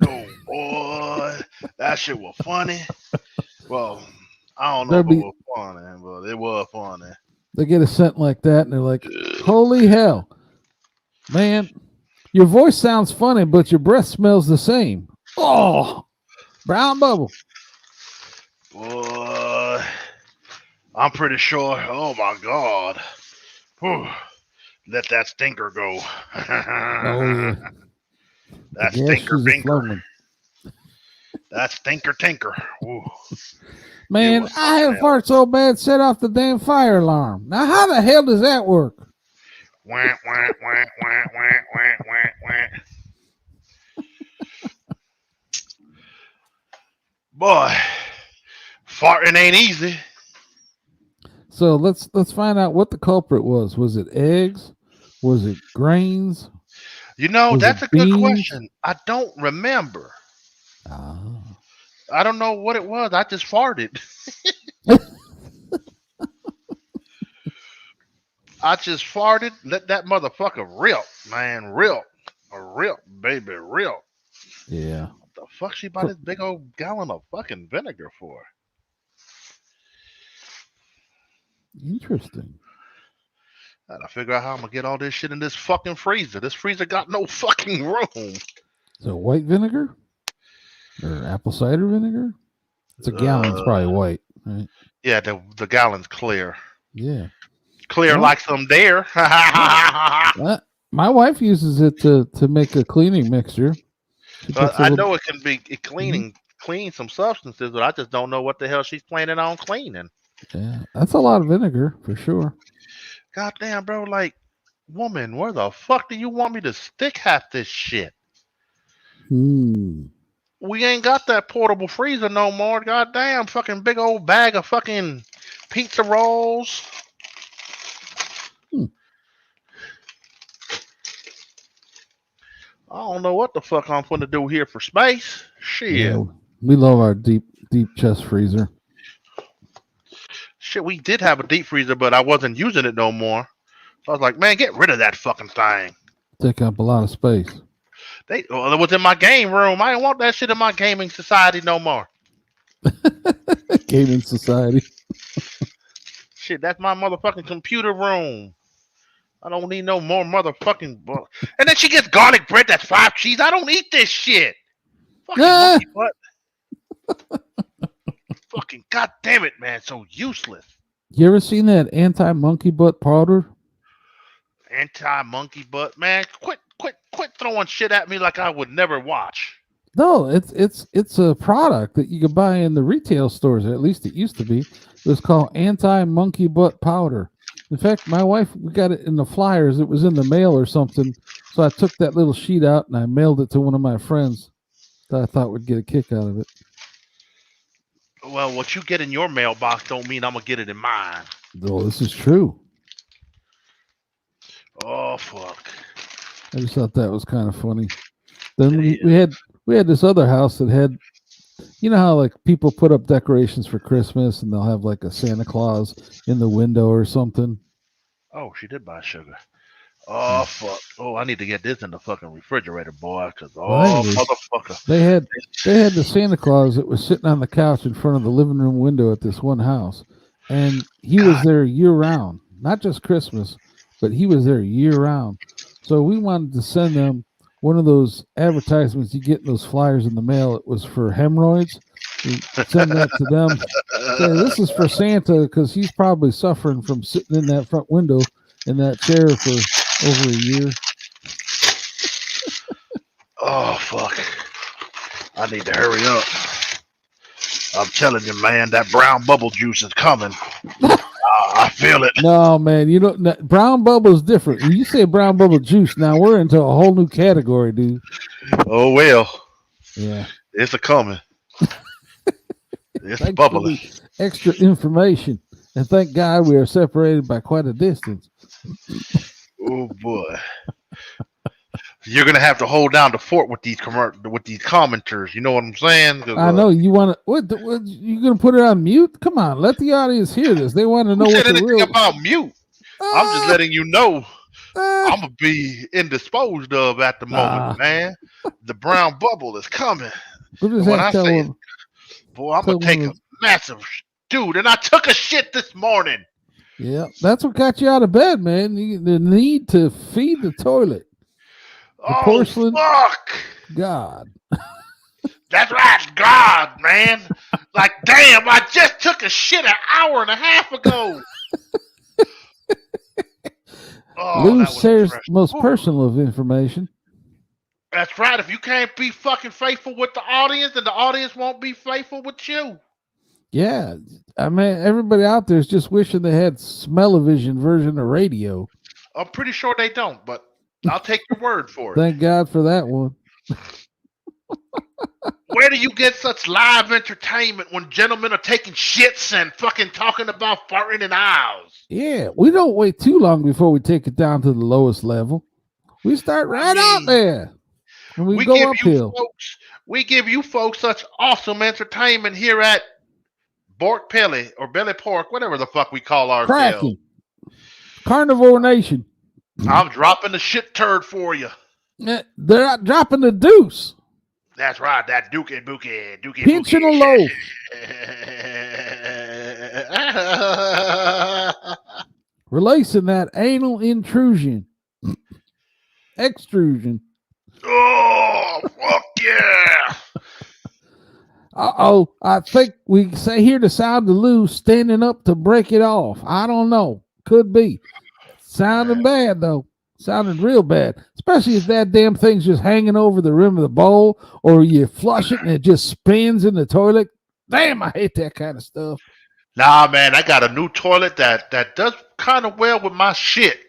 boy. That shit was funny. Well, I don't know if it was funny, but it was funny. They get a scent like that, and they're like, holy hell. Man, your voice sounds funny, but your breath smells the same. Oh, brown bubble. Boy, I'm pretty sure. Oh my God. Whew. Let that stinker go. Oh, yeah. That stinker binker. That stinker tinker. Ooh. Man, I had fart so bad, set off the damn fire alarm. Now, how the hell does that work? Wah, wah, wah, wah, wah, wah, wah, wah. Boy, farting ain't easy. So let's find out what the culprit was. Was it eggs? Was it grains? That's a good question. I don't remember. Ah. I don't know what it was. I just farted. I just farted. Let that motherfucker rip, man. Rip. Rip, baby. Rip. Yeah. What the fuck she bought this big old gallon of fucking vinegar for? Interesting. I gotta figure out how I'm gonna get all this shit in this fucking freezer. This freezer got no fucking room. So white vinegar? Or apple cider vinegar? It's a gallon. It's probably white, right? Yeah, the gallon's clear. Yeah. Clear like some dare. My wife uses it to make a cleaning mixture. I know it can be clean some substances, but I just don't know what the hell she's planning on cleaning. Yeah, that's a lot of vinegar for sure. Goddamn, bro, like, woman, where the fuck do you want me to stick half this shit? We ain't got that portable freezer no more. Goddamn, fucking big old bag of fucking pizza rolls. I don't know what the fuck I'm going to do here for space. Shit. Yeah, we love our deep chest freezer. Shit, we did have a deep freezer, but I wasn't using it no more. So I was like, man, get rid of that fucking thing. Take up a lot of space. It was in my game room. I didn't want that shit in my gaming society no more. Gaming society. Shit, that's my motherfucking computer room. I don't need no more motherfucking. And then she gets garlic bread that's 5 cheese. I don't eat this shit. Fucking monkey butt. Fucking goddamn it, man. So useless. You ever seen that anti-monkey butt powder? Anti-monkey butt, man. Quit throwing shit at me like I would never watch. No, it's a product that you could buy in the retail stores. Or at least it used to be. It was called anti-monkey butt powder. In fact, my wife, we got it in the flyers. It was in the mail or something. So I took that little sheet out and I mailed it to one of my friends that I thought would get a kick out of it. Well, what you get in your mailbox don't mean I'm gonna get it in mine. Oh, this is true. Oh fuck! I just thought that was kind of funny. Then we had this other house that had, you know how like people put up decorations for Christmas and they'll have like a Santa Claus in the window or something. Oh, she did buy sugar. Oh fuck! Oh, I need to get this in the fucking refrigerator, boy. Cause motherfucker, they had the Santa Claus that was sitting on the couch in front of the living room window at this one house, and he was there year round, not just Christmas, but he was there year round. So we wanted to send them one of those advertisements you get in those flyers in the mail. It was for hemorrhoids. We send that to them. Say, this is for Santa because he's probably suffering from sitting in that front window in that chair for over a year. Oh fuck! I need to hurry up. I'm telling you, man, that brown bubble juice is coming. I feel it. No, man, you know, brown bubble is different. When you say brown bubble juice, now we're into a whole new category, dude. Oh well. Yeah, it's a coming. It's bubbling. Extra information, and thank God we are separated by quite a distance. Oh boy. You're gonna have to hold down the fort with these commenters. You know what I'm saying? I know you want to. What you gonna put it on mute? Come on, let the audience hear this. They want to know what the real about mute. I'm just letting you know. I'm gonna be indisposed of at the moment, man. The brown bubble is coming. When I say it, boy, I'm gonna take a massive dude, and I took a shit this morning. Yeah, that's what got you out of bed, man. The need to feed the toilet. The porcelain. Fuck! God. That's right, God, man. Like, damn, I just took a shit an hour and a half ago. Lou shares most personal of information. That's right. If you can't be fucking faithful with the audience, then the audience won't be faithful with you. Yeah. I mean, everybody out there is just wishing they had smell-o-vision version of radio. I'm pretty sure they don't, but I'll take your word for it. Thank God for that one. Where do you get such live entertainment when gentlemen are taking shits and fucking talking about farting in aisles? Yeah, we don't wait too long before we take it down to the lowest level. We start right out there. And we go uphill. We give you folks such awesome entertainment here at Bork Pelly or Belly Pork, whatever the fuck we call ourselves. Cracking. Carnivore Nation. I'm dropping the shit turd for you. They're not dropping the deuce. That's right, that dookie. Pinching a loaf. Releasing that anal intrusion. Extrusion. Oh, fuck yeah. Uh-oh, I think we say hear the sound of Lou standing up to break it off. I don't know. Could be. Sounding bad, though. Sounded real bad. Especially if that damn thing's just hanging over the rim of the bowl or you flush it and it just spins in the toilet. Damn, I hate that kind of stuff. Nah, man, I got a new toilet that does kind of well with my shit.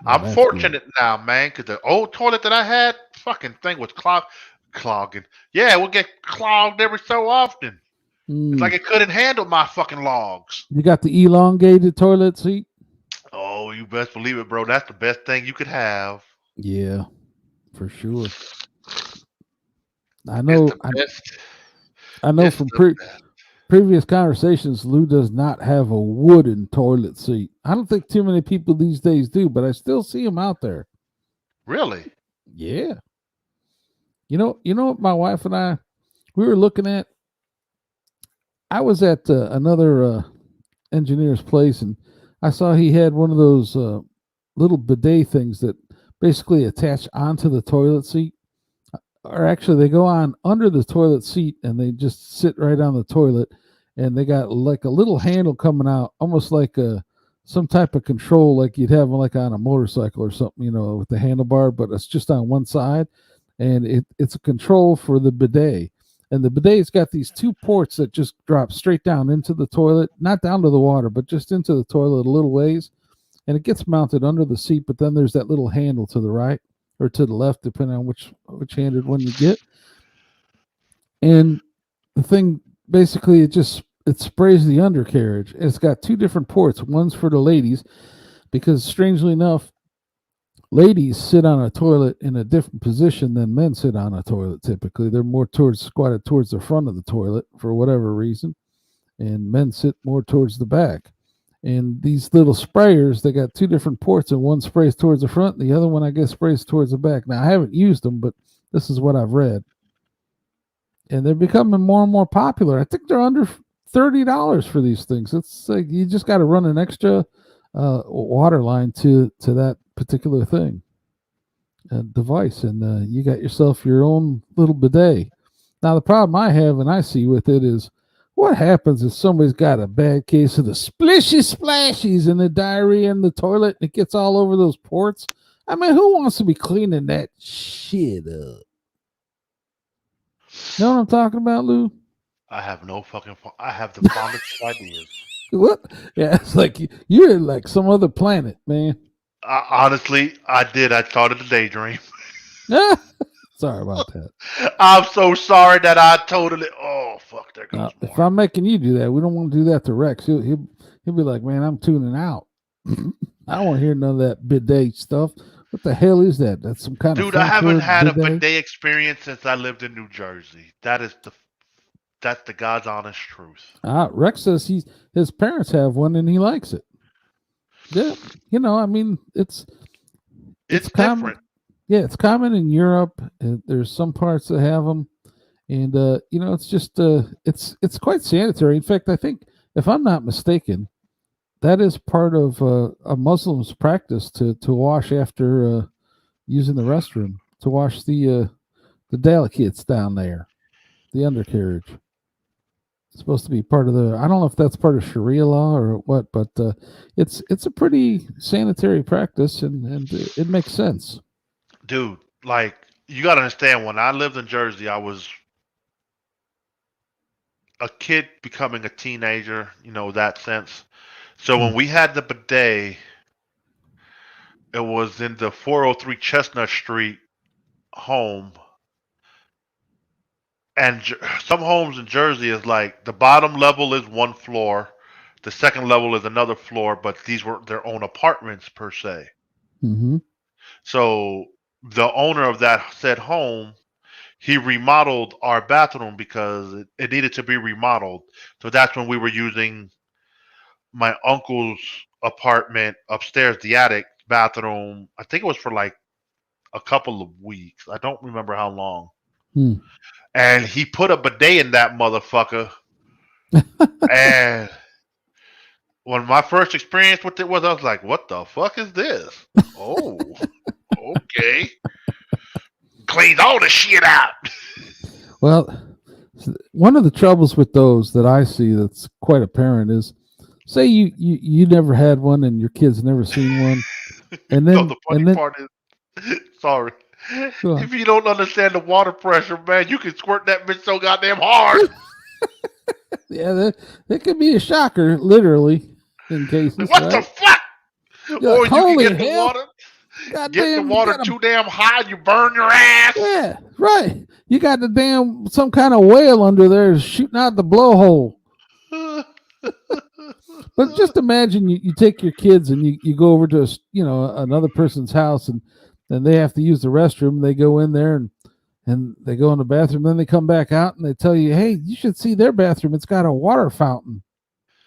I'm fortunate now, man, because the old toilet that I had, fucking thing was clogging. Yeah, it would get clogged every so often. It's like it couldn't handle my fucking logs. You got the elongated toilet seat? Oh, you best believe it, bro. That's the best thing you could have. Yeah, for sure. I know. I know from previous conversations, Lou does not have a wooden toilet seat. I don't think too many people these days do, but I still see them out there. Really? Yeah. You know what my wife and I, we were looking at? I was at another engineer's place, and I saw he had one of those little bidet things that basically attach onto the toilet seat. Or actually, they go on under the toilet seat, and they just sit right on the toilet. And they got like a little handle coming out, almost like some type of control like you'd have like on a motorcycle or something, with the handlebar, but it's just on one side, and it's a control for the bidet. And the bidet's got these two ports that just drop straight down into the toilet, not down to the water, but just into the toilet a little ways. And it gets mounted under the seat, but then there's that little handle to the right or to the left, depending on which handed one you get. And the thing basically it sprays the undercarriage. It's got two different ports. One's for the ladies, because strangely enough, ladies sit on a toilet in a different position than men sit on a toilet. Typically, they're more squatted towards the front of the toilet for whatever reason, and men sit more towards the back. And these little sprayers, they got two different ports, and one sprays towards the front, and the other one, I guess, sprays towards the back. Now, I haven't used them, but this is what I've read. And they're becoming more and more popular. I think they're under $30 for these things. It's like you just got to run an extra water line to that particular thing, device, and you got yourself your own little bidet. Now, the problem I have and I see with it is, what happens if somebody's got a bad case of the splishy splashies and the diarrhea in the toilet and it gets all over those ports? I mean, who wants to be cleaning that shit up? You know what I'm talking about, Lou? I have no fucking. I have the fondest ideas. What? Yeah, it's like you're in like some other planet, man. Honestly, I did. I started a daydream. Sorry about that. I'm so sorry that I totally. Oh fuck! There goes. If I'm making you do that, we don't want to do that to Rex. He'll be like, man, I'm tuning out. I don't want to hear none of that bidet stuff. What the hell is that? That's some kind of. Dude, I haven't had a bidet experience since I lived in New Jersey. That's the God's honest truth. Rex says his parents have one and he likes it. Yeah, I mean, it's common. Different. Yeah, it's common in Europe. There's some parts that have them, and it's just it's quite sanitary. In fact, I think, if I'm not mistaken, that is part of a Muslim's practice to wash after using the restroom, to wash the delicates down there, the undercarriage. It's supposed to be part of I don't know if that's part of Sharia law or what, but it's a pretty sanitary practice, and it makes sense. Dude, like, you got to understand, when I lived in Jersey, I was a kid becoming a teenager, that sense. So when we had the bidet, it was in the 403 Chestnut Street home. And some homes in Jersey is like the bottom level is one floor, the second level is another floor, but these were their own apartments per se. Mm-hmm. So the owner of that said home, he remodeled our bathroom because it needed to be remodeled. So that's when we were using my uncle's apartment upstairs, the attic bathroom. I think it was for like a couple of weeks. I don't remember how long. And he put a bidet in that motherfucker. And when my first experience with it was, I was like, what the fuck is this? Oh, okay. Cleans all the shit out. Well, one of the troubles with those that I see that's quite apparent is, say you never had one and your kids never seen one, and then the funny part is, sorry, if you don't understand the water pressure, man, you can squirt that bitch so goddamn hard. Yeah, that could be a shocker, literally, in cases. What the fuck? Or you can get the water. Get the water too damn high, you burn your ass. Yeah, right. You got the some kind of whale under there shooting out the blowhole. But just imagine you take your kids and you go over to another person's house, and they have to use the restroom. They go in there and they go in the bathroom. Then they come back out and they tell you, hey, you should see their bathroom. It's got a water fountain.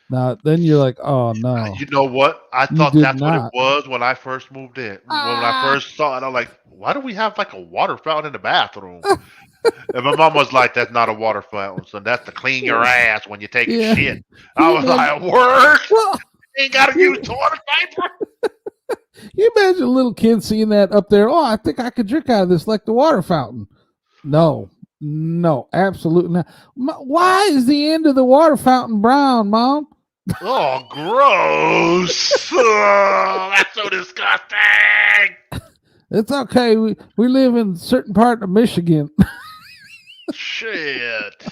Now, then you're like, oh, no. You know what? I thought that's what it was when I first moved in. When I first saw it, I'm like, why do we have like a water fountain in the bathroom? And my mom was like, that's not a water fountain, son. That's to clean your ass when you take a shit. I was like, word? Well, ain't got to use toilet paper? You imagine a little kid seeing that up there. Oh, I think I could drink out of this like the water fountain. No, absolutely not. Why is the end of the water fountain brown, Mom? Oh, gross! Oh, that's so disgusting. It's okay. We live in a certain part of Michigan. Shit,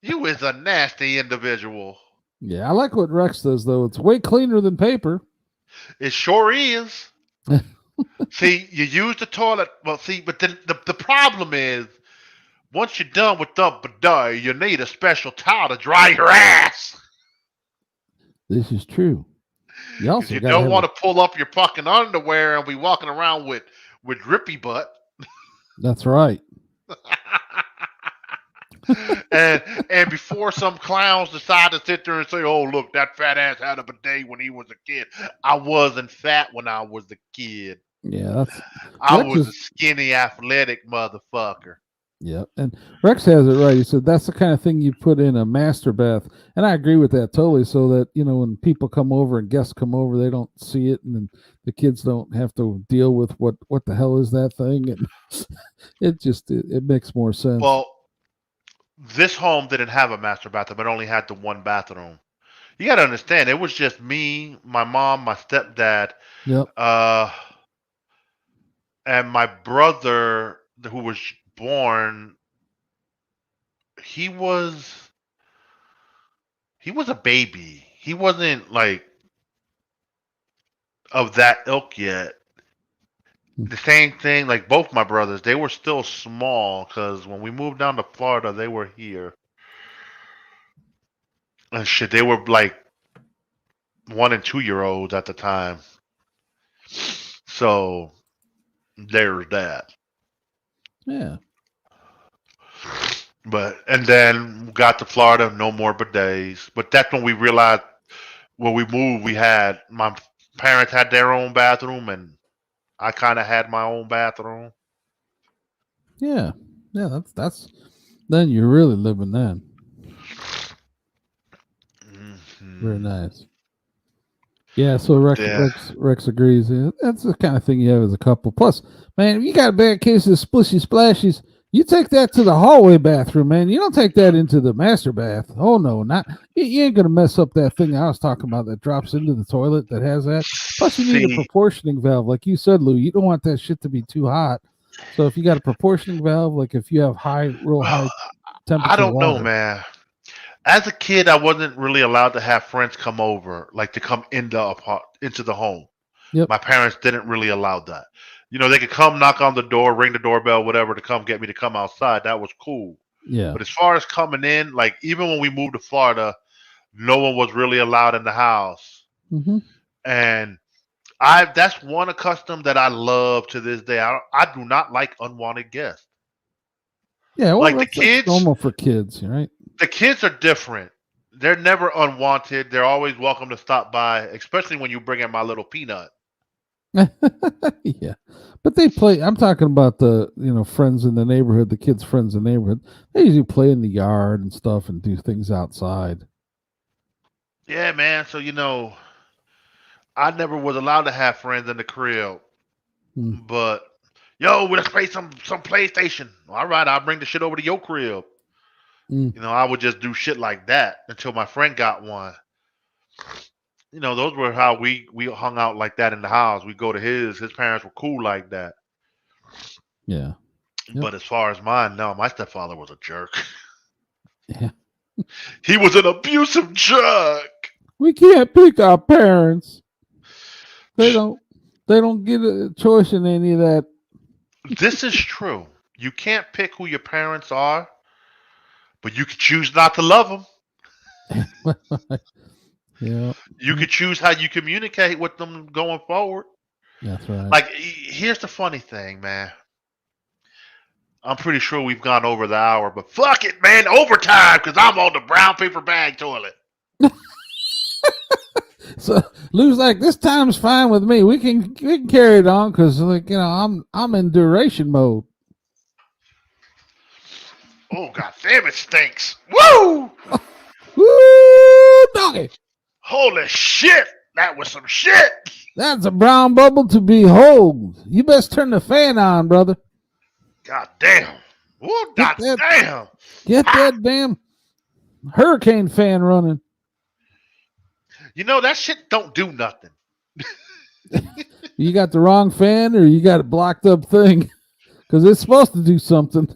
you is a nasty individual. Yeah, I like what Rex does though. It's way cleaner than paper. It sure is. See, you use the toilet. Well, see, but then the problem is, once you're done with the bidet, you need a special towel to dry your ass. This is true. You Because also you got to don't have want to pull up your fucking underwear and be walking around with drippy butt. That's right. and before some clowns decide to sit there and say, "Oh, look, that fat ass had a bidet when he was a kid." I wasn't fat when I was a kid. Yeah, that's I Rex was a is. skinny, athletic motherfucker. Yeah, and Rex has it right. He said that's the kind of thing you put in a master bath, and I agree with that totally. So that when people come over and guests come over, they don't see it, and then the kids don't have to deal with what the hell is that thing, and it makes more sense. Well, this home didn't have a master bathroom. It only had the one bathroom. You got to understand, it was just me, my mom, my stepdad, Yep. uh, and my brother who was born. He was he was a baby. He wasn't like of that ilk yet. The same thing, like both my brothers, they were still small because when we moved down to Florida, they were here. And shit, they were like 1 and 2 year olds at the time. So there's that. Yeah. But and then got to Florida, no more bidets. But that's when we realized when we moved, we had my parents had their own bathroom, and I kind of had my own bathroom. Yeah. Yeah. That's then you're really living then. Very Hmm. nice. Yeah, so Rex Yeah. Rex Rex agrees. Yeah, that's the kind of thing you have as a couple. Plus, man, if you got a bad case of splishy splashies, you take that to the hallway bathroom, man. You don't take that into the master bath. Oh no, not you ain't gonna mess up that thing I was talking about that drops into the toilet that has that. Plus, you need a See, proportioning valve, like you said, Lou. You don't want that shit to be too hot. So if you got a proportioning valve, like if you have real well, high I temperature don't know, water. man. As a kid, I wasn't really allowed to have friends come over, like to come into the home. Yep. My parents didn't really allow that. They could come knock on the door, ring the doorbell, whatever, to come get me to come outside. That was cool. Yeah. But as far as coming in, like even when we moved to Florida, no one was really allowed in the house. Hmm. And that's one custom that I love to this day. I do not like unwanted guests. Yeah. Well, Like that's normal for kids, right? the kids are different. They're never unwanted. They're always welcome to stop by, especially when you bring in my little peanut. Yeah, but they play. I'm talking about the friends in the neighborhood, the kids' friends in the neighborhood. They usually play in the yard and stuff and do things outside. Yeah, man. So I never was allowed to have friends in the crib, Mm, but yo, let's play some PlayStation. All right, I'll bring the shit over to your crib. mm, I would just do shit like that until my friend got one. Those were how we hung out like that in the house. We go to his. His parents were cool like that. yeah, yep, But as far as mine, no, my stepfather was a jerk. yeah. He was an abusive jerk. We can't pick our parents. They don't. They don't get a choice in any of that. This is true. You can't pick who your parents are, but you can choose not to love them. Yeah, You can choose how you communicate with them going forward. that's right. Like, here's the funny thing, man. I'm pretty sure we've gone over the hour, but fuck it, man, overtime because I'm on the brown paper bag toilet. So Lou's like, this time's fine with me. We can carry it on because I'm in duration mode. Oh, god damn, it stinks. Woo! Woo, doggy. Holy shit! That was some shit! That's a brown bubble to behold. You best turn the fan on, brother. God damn. Woo, Get god that damn. get that damn hurricane fan running. That shit don't do nothing. You got the wrong fan, or you got a blocked up thing, because it's supposed to do something.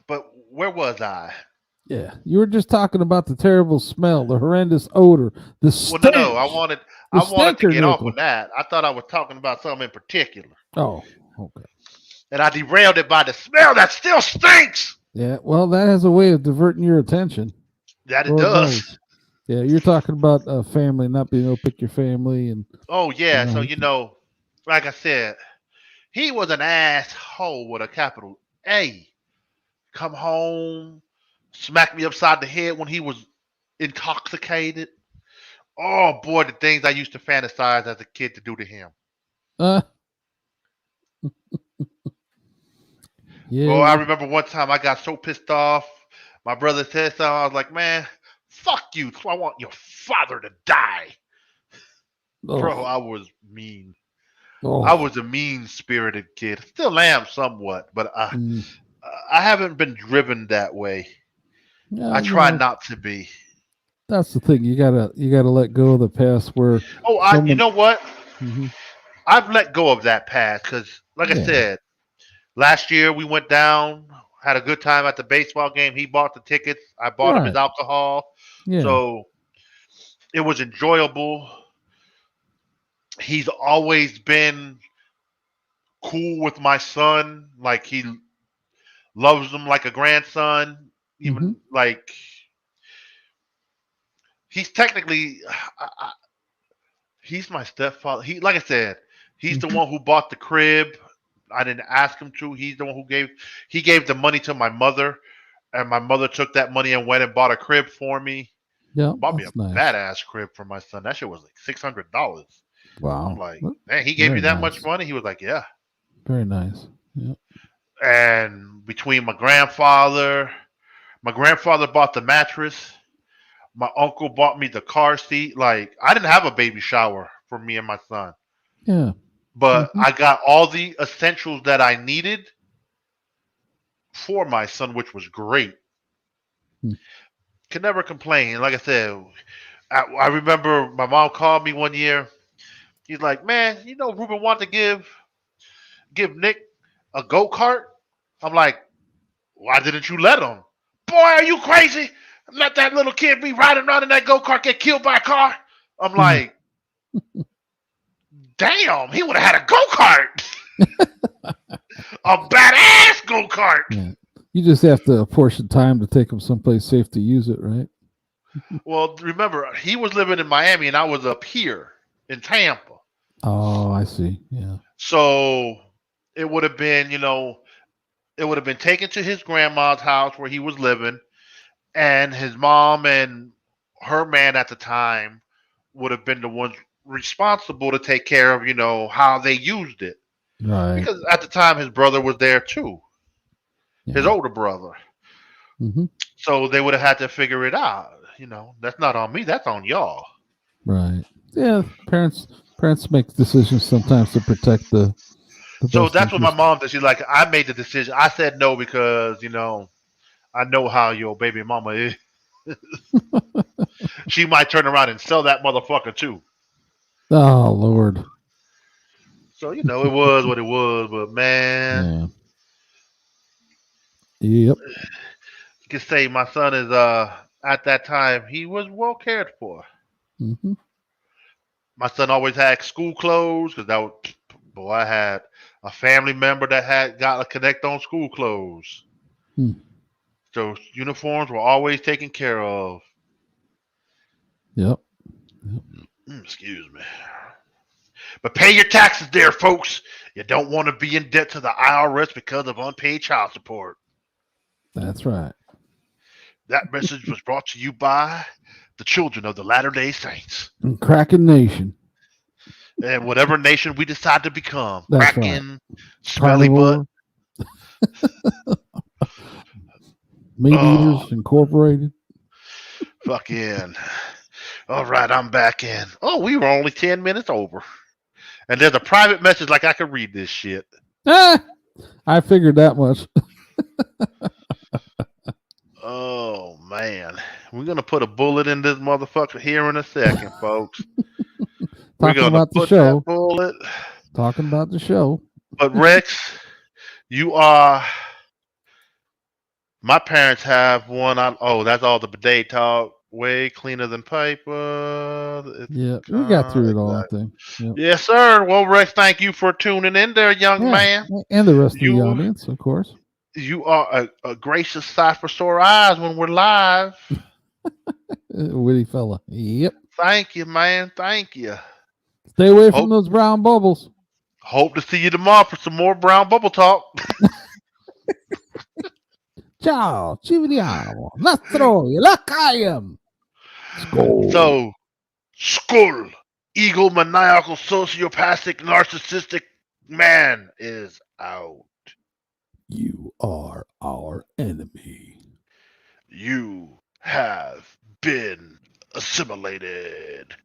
But where was I? Yeah, you were just talking about the terrible smell, the horrendous odor, the Well, no. I stench, wanted the I wanted to stinker, get off on nickel. that. I thought I was talking about something in particular, Oh, okay. and I derailed it by the smell that still stinks. Yeah, well, that has a way of diverting your attention. That it Lord does. knows. Yeah, you're talking about family, not being able to pick your family, and Oh you yeah. So know, like I said, he was an asshole with a capital A. Come home, smack me upside the head when he was intoxicated. Oh boy, the things I used to fantasize as a kid to do to him. uh, yeah, Boy, I remember one time I got so pissed off. My brother said something. I was like, man, fuck you. I want your father to die. Bro, oh, I was mean. I oh, was a mean spirited kid. Still am somewhat, but mm, I haven't been driven that way. yeah, I try not to be. that's the thing. You gotta let go of the past where Oh, you someone. know what? Mhm, I've let go of that past because, like I yeah, said, last year we went down, had a good time at the baseball game. He bought the tickets. I bought him his right, alcohol. yeah, So it was enjoyable. He's always been cool with my son. Like he loves him like a grandson. hmm Even like he's technically, he's my stepfather. Like I said, he's the hmm one who bought the crib. I didn't ask him to. He's the one who gave the money to my mother, and my mother took that money and went and bought a crib for me. yeah, Bought me a that's nice. badass crib for my son. That shit was like $600. I'm Wow, like, man, he gave very you that much nice, money? He was like, yeah. very nice. Yeah, And between my grandfather bought the mattress. My uncle bought me the car seat. Like, I didn't have a baby shower for me and my son, yeah, but hmm I got all the essentials that I needed for my son, which was great. Could never complain. Like I said, I remember my mom called me one year. He's like, man, Ruben wanted to give Nick a go kart. I'm like, why didn't you let him? Boy, are you crazy? Let that little kid be riding around in that go kart get killed by a car. I'm like, damn, he would have had a go kart, a badass go kart. yeah. You just have to apportion time to take them someplace safe to use it, right? Well, remember, he was living in Miami and I was up here in Tampa. Oh, I see. Yeah. So it would have been, it would have been taken to his grandma's house where he was living, and his mom and her man at the time would have been the ones responsible to take care of, how they used it. Right. Because at the time his brother was there too, his Yeah. older brother. hmm So they would have had to figure it out. That's not on me, that's on y'all. Right. Yeah. Parents make decisions sometimes to protect the So best that's what my interest. mom did. She's like, I made the decision. I said no because, I know how your baby mama is. She might turn around and sell that motherfucker too. Oh Lord. So, it was what it was, but man, Yeah. Yep. you can say my son is at that time he was well cared for. hmm My son always had school clothes because boy, I had a family member that had got a connect on school clothes. Hmm. So uniforms were always taken care of. Yep. Yep. Excuse me. But pay your taxes there, folks. You don't want to be in debt to the IRS because of unpaid child support. That's right. That message was brought to you by the children of the Latter-day Saints And Kraken Nation. and whatever nation we decide to become. That's right. Kraken, smelly butt. Carnivore Meat Oh, Eaters Incorporated. fucking. All right, I'm back in. Oh, we were only 10 minutes over. And there's a private message like I could read this shit. Ah, I figured that much. Oh, man. We're gonna put a bullet in this motherfucker here in a second, folks. We're Talking gonna about the put that show. bullet. Talking about the show. But Rex, you are. My parents have one. That's all the bidet talk. Way cleaner than paper. Yeah, we got through it all, I Exactly. think. Yep. Yes, sir. Well, Rex, thank you for tuning in there, young Yeah, man. and the rest of the You audience, of course. you are a gracious sight for sore eyes when we're live. Witty fella. Yep. Thank you, man. Thank you. Stay away from Hope those brown bubbles. hope to see you tomorrow for some more brown bubble talk. Ciao, ci vediamo. Nostro, Lakayam. So, skull, egomaniacal, sociopathic, narcissistic man is out. You are our enemy. You have been assimilated.